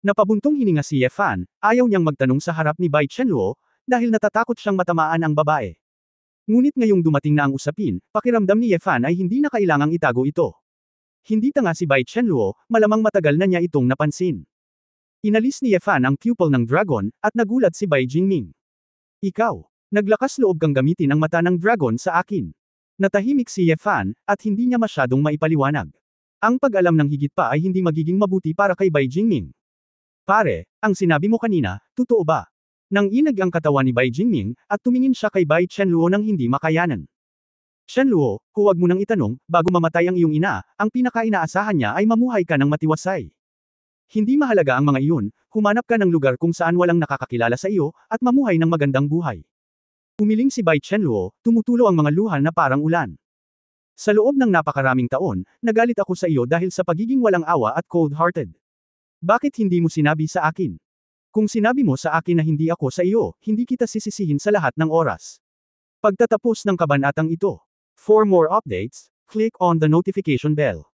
Speaker 1: Napabuntong hininga si Ye Fan, ayaw niyang magtanong sa harap ni Bai Chenluo, dahil natatakot siyang matamaan ang babae. Ngunit ngayong dumating na ang usapin, pakiramdam ni Ye Fan ay hindi na kailangang itago ito. Hindi tanga si Bai Chenluo, malamang matagal na niya itong napansin. Inalis ni Ye Fan ang pupil ng dragon, at nagulat si Bai Jingming. Ikaw. Naglakas loob kang gamitin ang mata ng dragon sa akin. Natahimik si Ye Fan, at hindi niya masyadong maipaliwanag. Ang pag-alam ng higit pa ay hindi magiging mabuti para kay Bai Jingming. Pare, ang sinabi mo kanina, totoo ba? Nang inag ang katawan ni Bai Jingming, at tumingin siya kay Bai Chenluo nang hindi makayanan. Chenluo, huwag mo nang itanong, bago mamatay ang iyong ina, ang pinaka-inaasahan niya ay mamuhay ka ng matiwasay. Hindi mahalaga ang mga iyon, humanap ka ng lugar kung saan walang nakakakilala sa iyo, at mamuhay ng magandang buhay. Umiling si Bai Chenluo, tumutulo ang mga luha na parang ulan. Sa loob ng napakaraming taon, nagalit ako sa iyo dahil sa pagiging walang awa at cold-hearted. Bakit hindi mo sinabi sa akin? Kung sinabi mo sa akin na hindi ako sa iyo, hindi kita sisisihin sa lahat ng oras. Pagtatapos ng kabanatang ito. For more updates, click on the notification bell.